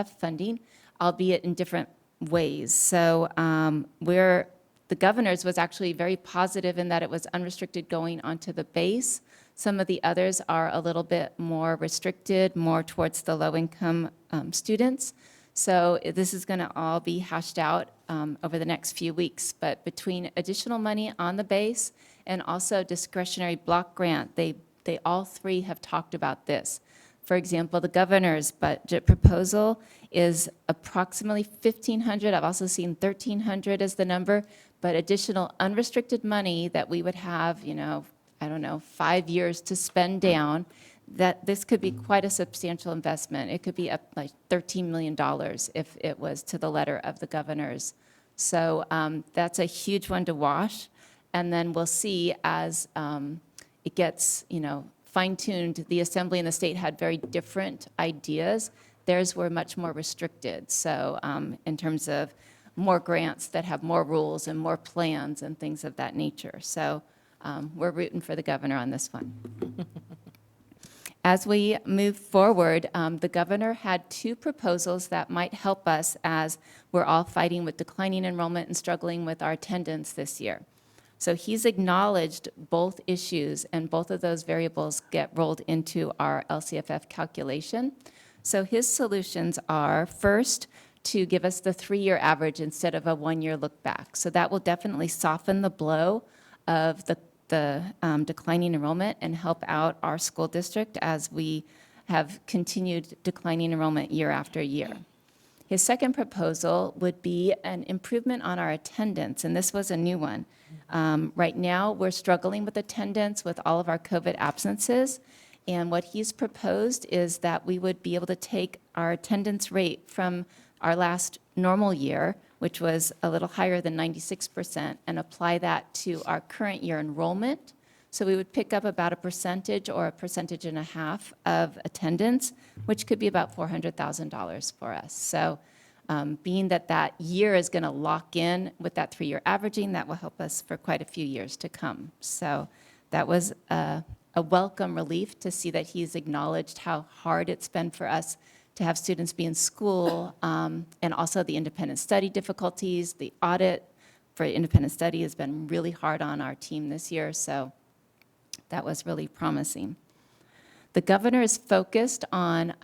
funding, albeit in different ways. So the governor's was actually very positive in that it was unrestricted going onto the base. Some of the others are a little bit more restricted, more towards the low-income students. So this is going to all be hashed out over the next few weeks. But between additional money on the base and also discretionary block grant, they all three have talked about this. For example, the governor's budget proposal is approximately $1,500. I've also seen $1,300 as the number, but additional unrestricted money that we would have, 5 years to spend down, that this could be quite a substantial investment. It could be up like $13 million if it was to the letter of the governor's. So that's a huge one to wash. And then we'll see as it gets, fine-tuned. The Assembly and the state had very different ideas. Theirs were much more restricted. So in terms of more grants that have more rules and more plans and things of that nature. So we're rooting for the governor on this one. As we move forward, the governor had two proposals that might help us as we're all fighting with declining enrollment and struggling with our attendance this year. So he's acknowledged both issues, and both of those variables get rolled into our LCFF calculation. So his solutions are, first, to give us the 3-year average instead of a 1-year look back. So that will definitely soften the blow of the declining enrollment and help out our school district as we have continued declining enrollment year after year. His second proposal would be an improvement on our attendance, and this was a new one. Right now, we're struggling with attendance with all of our COVID absences, and what he's proposed is that we would be able to take our attendance rate from our last normal year, which was a little higher than 96%, and apply that to our current year enrollment. So we would pick up about a percentage or a percentage and a half of attendance, which could be about $400,000 for us. So being that year is going to lock in with that 3-year averaging, that will help us for quite a few years to come. So that was a welcome relief to see that he's acknowledged how hard it's been for us to have students be in school, and also the independent study difficulties. The audit for independent study has been really hard on our team this year, so that was really promising. The governor is focused on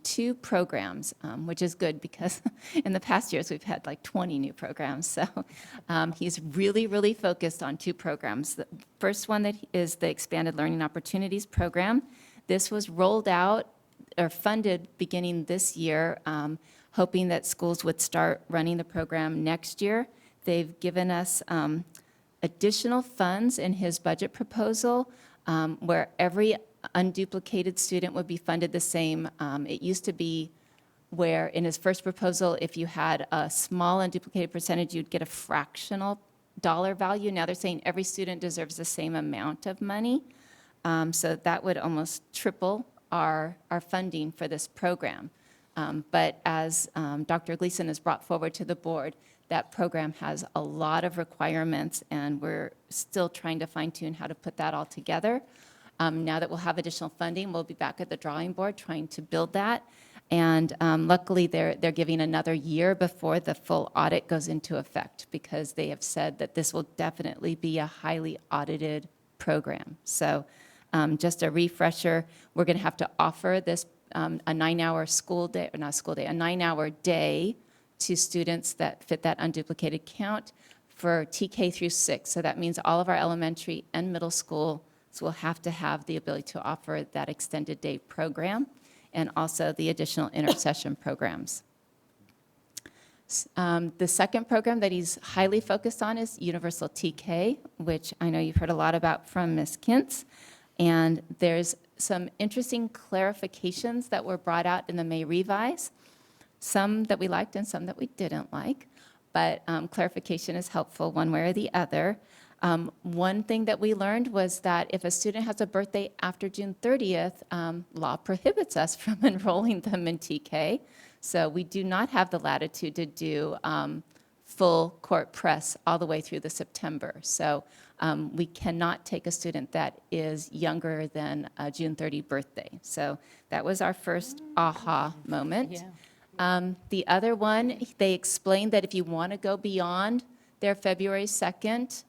2 programs, which is good because in the past years we've had like 20 new programs. So he's really, really focused on 2 programs. The first one that is the Expanded Learning Opportunities Program. This was rolled out or funded beginning this year, hoping that schools would start running the program next year. They've given us additional funds in his budget proposal where every unduplicated student would be funded the same. It used to be where in his first proposal, if you had a small unduplicated percentage, you'd get a fractional dollar value. Now they're saying every student deserves the same amount of money. So that would almost triple our funding for this program. But as Dr. Gleason has brought forward to the board, that program has a lot of requirements, and we're still trying to fine-tune how to put that all together. Now that we'll have additional funding, we'll be back at the drawing board trying to build that. And luckily, they're giving another year before the full audit goes into effect, because they have said that this will definitely be a highly audited program. So just a refresher, we're going to have to offer this a 9-hour school day, or not school day, a 9-hour day to students that fit that unduplicated count for TK through 6. So that means all of our elementary and middle schools will have to have the ability to offer that extended day program, and also the additional intersession programs. The second program that he's highly focused on is Universal TK, which I know you've heard a lot about from Ms. Kintz. And there's some interesting clarifications that were brought out in the May revise, some that we liked and some that we didn't like. But clarification is helpful one way or the other. One thing that we learned was that if a student has a birthday after June 30th, law prohibits us from enrolling them in TK. So we do not have the latitude to do full court press all the way through the September. So we cannot take a student that is younger than a June 30 birthday. So that was our first aha moment. The other one, they explained that if you want to go beyond their February 2nd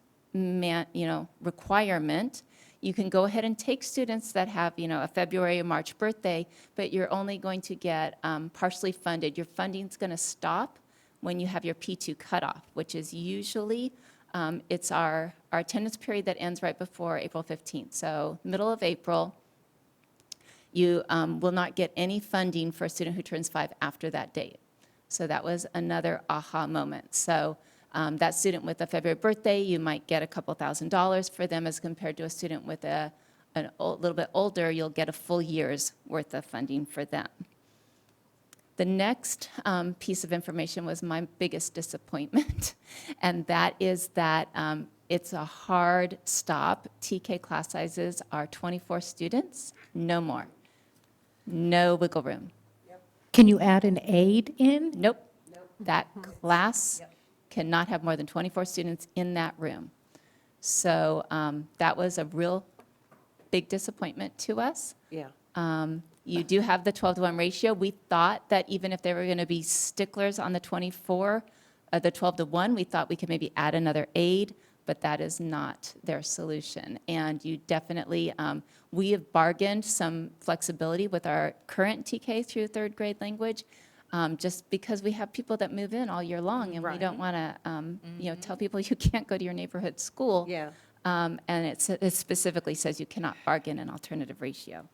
requirement, you can go ahead and take students that have, a February or March birthday, but you're only going to get partially funded. Your funding's going to stop when you have your P2 cutoff, which is usually, it's our attendance period that ends right before April 15th. So middle of April, you will not get any funding for a student who turns 5 after that date. So that was another aha moment. So that student with a February birthday, you might get a couple $1,000s for them as compared to a student with a little bit older, you'll get a full year's worth of funding for them. The next piece of information was my biggest disappointment, and that is that it's a hard stop. TK class sizes are 24 students, no more. No wiggle room. Can you add an aide in? Nope. That class cannot have more than 24 students in that room. So that was a real big disappointment to us. Yeah. You do have the 12-to-1 ratio. We thought that even if they were going to be sticklers on the 24, the 12-to-1, we thought we could maybe add another aide, but that is not their solution. And you definitely, we have bargained some flexibility with our current TK through third grade language, just because we have people that move in all year long, and we don't want to, tell people you can't go to your neighborhood school. Yeah. And it specifically says you cannot bargain an alternative ratio.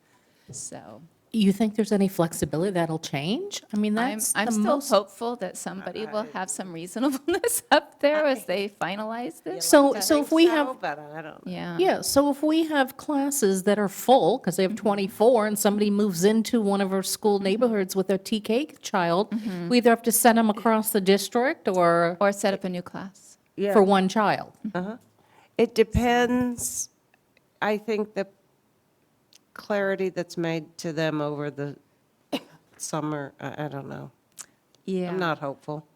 So You think there's any flexibility that'll change? I mean, that's I'm the still most. hopeful that somebody will have some reasonableness up there as they finalize this. So if we have, But I don't know. Yeah. yeah, so if we have classes that are full, because they have 24, and somebody moves into one of our school neighborhoods with a TK child, we either have to send them across the district or Or set up a new class. Yeah. for one child. It depends, I think, the clarity that's made to them over the summer, I don't know. Yeah. I'm not hopeful.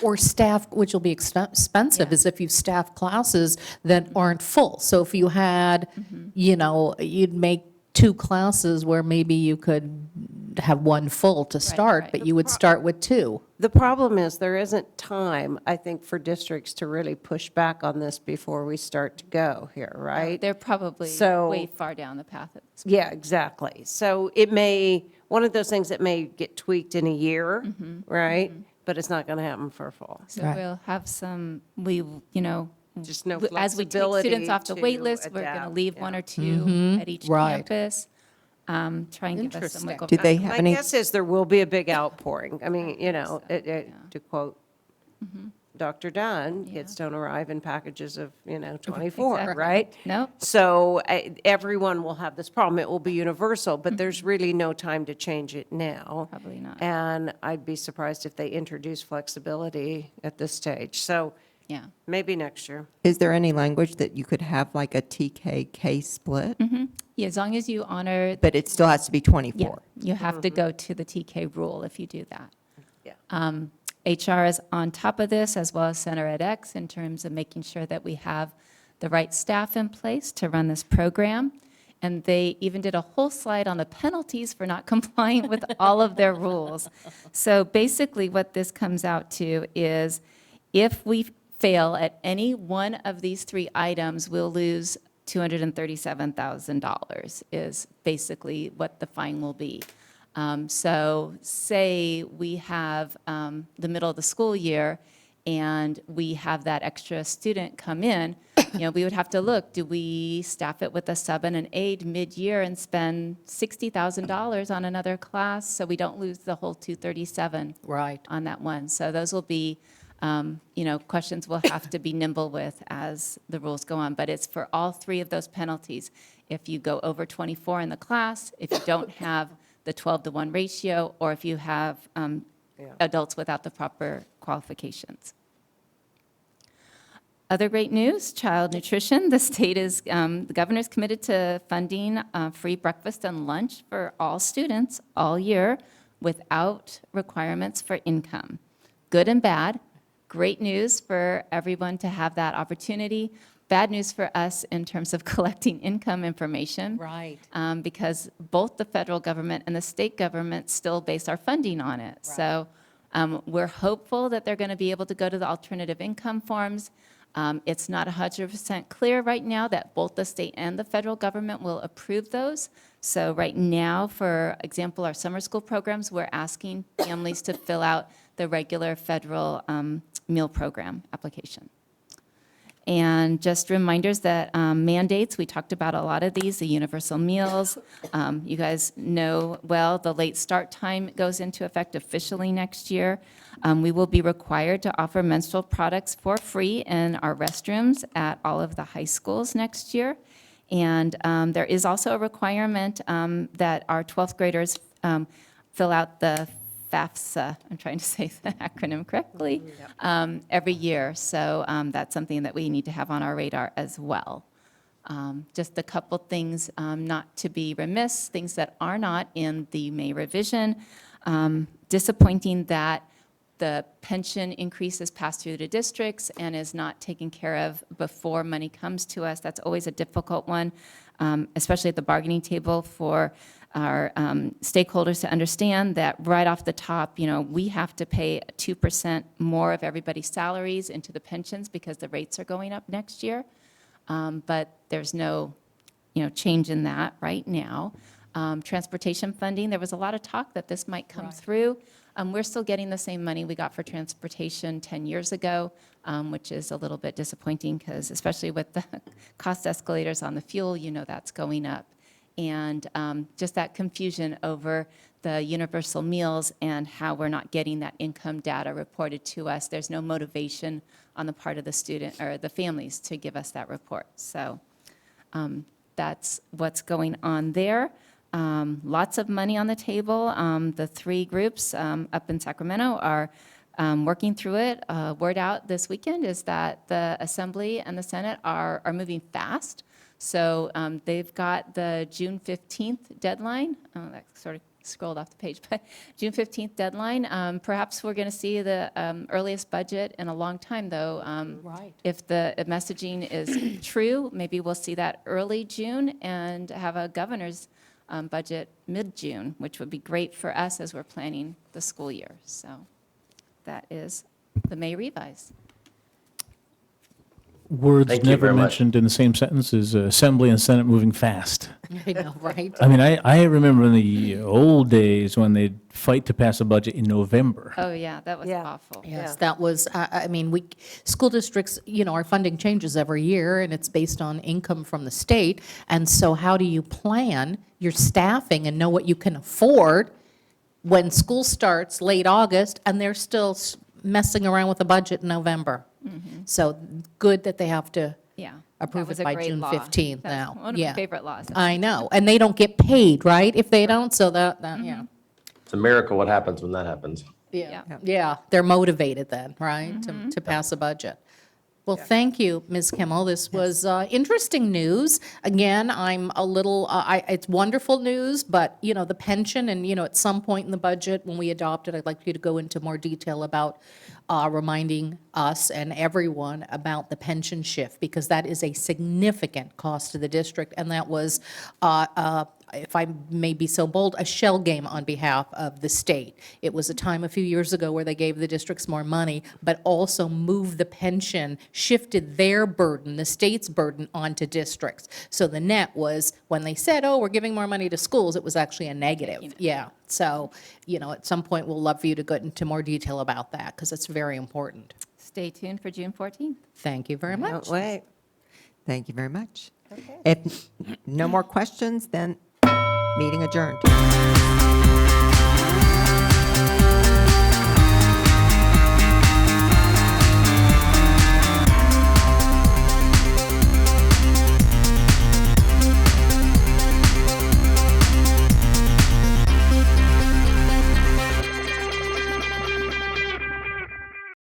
Or staff, which will be expensive, is if you staff classes that aren't full. So if you had, you'd make 2 classes where maybe you could have 1 full to start, right. but you would start with 2. The problem is there isn't time, I think, for districts to really push back on this before we start to go here, right? They're probably So- way far down the path at this Yeah, exactly. So it may, one of those things that may get tweaked in a year, right? But it's not going to happen for fall. So Right. we'll have some, Just no as we take flexibility students off the to wait list, we're going to adapt, leave yeah. 1 or 2 at each Right. campus. Try and give us some Interesting. wiggle Do room. they have My any, guess is there will be a big outpouring. I mean, to quote Dr. Dunn, kids don't arrive in packages of, 24, Exactly. right? Nope. So everyone will have this problem. It will be universal, but there's really no time to change it now. Probably not. And I'd be surprised if they introduce flexibility at this stage. So Yeah. maybe next year. is there any language that you could have like a TK-K split? Yeah, as long as you honor, But it still has to be 24? you have to go to the TK rule if you do that. Yeah. HR is on top of this, as well as Center edX, in terms of making sure that we have the right staff in place to run this program. And they even did a whole slide on the penalties for not complying with all of their rules. So basically, what this comes out to is if we fail at any one of these 3 items, we'll lose $237,000 is basically what the fine will be. So say we have the middle of the school year and we have that extra student come in, we would have to look, do we staff it with a sub and an aide mid-year and spend $60,000 on another class so we don't lose the whole 237 Right. on that one? So those will be questions we'll have to be nimble with as the rules go on. But it's for all 3 of those penalties. If you go over 24 in the class, if you don't have the 12-to-1 ratio, or if you have adults without the proper qualifications. Other great news, child nutrition. The state is, the governor's committed to funding free breakfast and lunch for all students all year without requirements for income. Good and bad. Great news for everyone to have that opportunity. Bad news for us in terms of collecting income information. Right. Because both the federal government and the state government still base our funding on it. So we're hopeful that they're going to be able to go to the alternative income forms. It's not 100% clear right now that both the state and the federal government will approve those. So right now, for example, our summer school programs, we're asking families to fill out the regular federal meal program application. And just reminders that mandates, we talked about a lot of these, the universal meals. You guys know well, the late start time goes into effect officially next year. We will be required to offer menstrual products for free in our restrooms at all of the high schools next year. And there is also a requirement that our 12th graders fill out the FAFSA, I'm trying to say the acronym correctly, every year. So that's something that we need to have on our radar as well. Just a couple things not to be remiss, things that are not in the May revision. Disappointing that the pension increase is passed through to districts and is not taken care of before money comes to us. That's always a difficult one, especially at the bargaining table for our stakeholders to understand that right off the top, we have to pay 2% more of everybody's salaries into the pensions because the rates are going up next year. But there's no, change in that right now. Transportation funding, there was a lot of talk that this might come through. We're still getting the same money we got for transportation 10 years ago, which is a little bit disappointing because especially with the cost escalators on the fuel, that's going up. And just that confusion over the universal meals and how we're not getting that income data reported to us. There's no motivation on the part of the student or the families to give us that report. So that's what's going on there. Lots of money on the table. The three groups up in Sacramento are working through it. Word out this weekend is that the Assembly and the Senate are moving fast. So they've got the June 15th deadline. Oh, that sort of scrolled off the page, but June 15th deadline. Perhaps we're going to see the earliest budget in a long time, though. Right. If the messaging is true, maybe we'll see that early June and have a governor's budget mid-June, which would be great for us as we're planning the school year. So that is the May revise. Words Thank you never very much. mentioned in the same sentence as Assembly and Senate moving fast. I know, right? I mean, I remember in the old days when they'd fight to pass a budget in November. Oh, yeah, that was Yeah. awful. Yes, that was, school districts, our funding changes every year, and it's based on income from the state. And so how do you plan your staffing and know what you can afford when school starts late August and they're still messing around with the budget in November? So good that they have to Yeah. approve that was it a by great June law. 15th That's now. one of Yeah. my favorite laws. I know, and they don't get paid, right, if they don't, so that yeah. It's a miracle what happens when that happens. Yeah, they're motivated then, right, to pass a budget. Well, thank you, Ms. Kimmel. This was interesting news. Again, I'm a little, it's wonderful news, but, the pension and, at some point in the budget, when we adopt it, I'd like you to go into more detail about reminding us and everyone about the pension shift, because that is a significant cost to the district, and that was, if I may be so bold, a shell game on behalf of the state. It was a time a few years ago where they gave the districts more money, but also moved the pension, shifted their burden, the state's burden, onto districts. So the net was, when they said, oh, we're giving more money to schools, it was actually a negative. Yeah. So, at some point, we'll love for you to go into more detail about that, because it's very important. Stay tuned for June 14th. Thank you very much. Don't wait. Thank you very much. If no more questions, then meeting adjourned.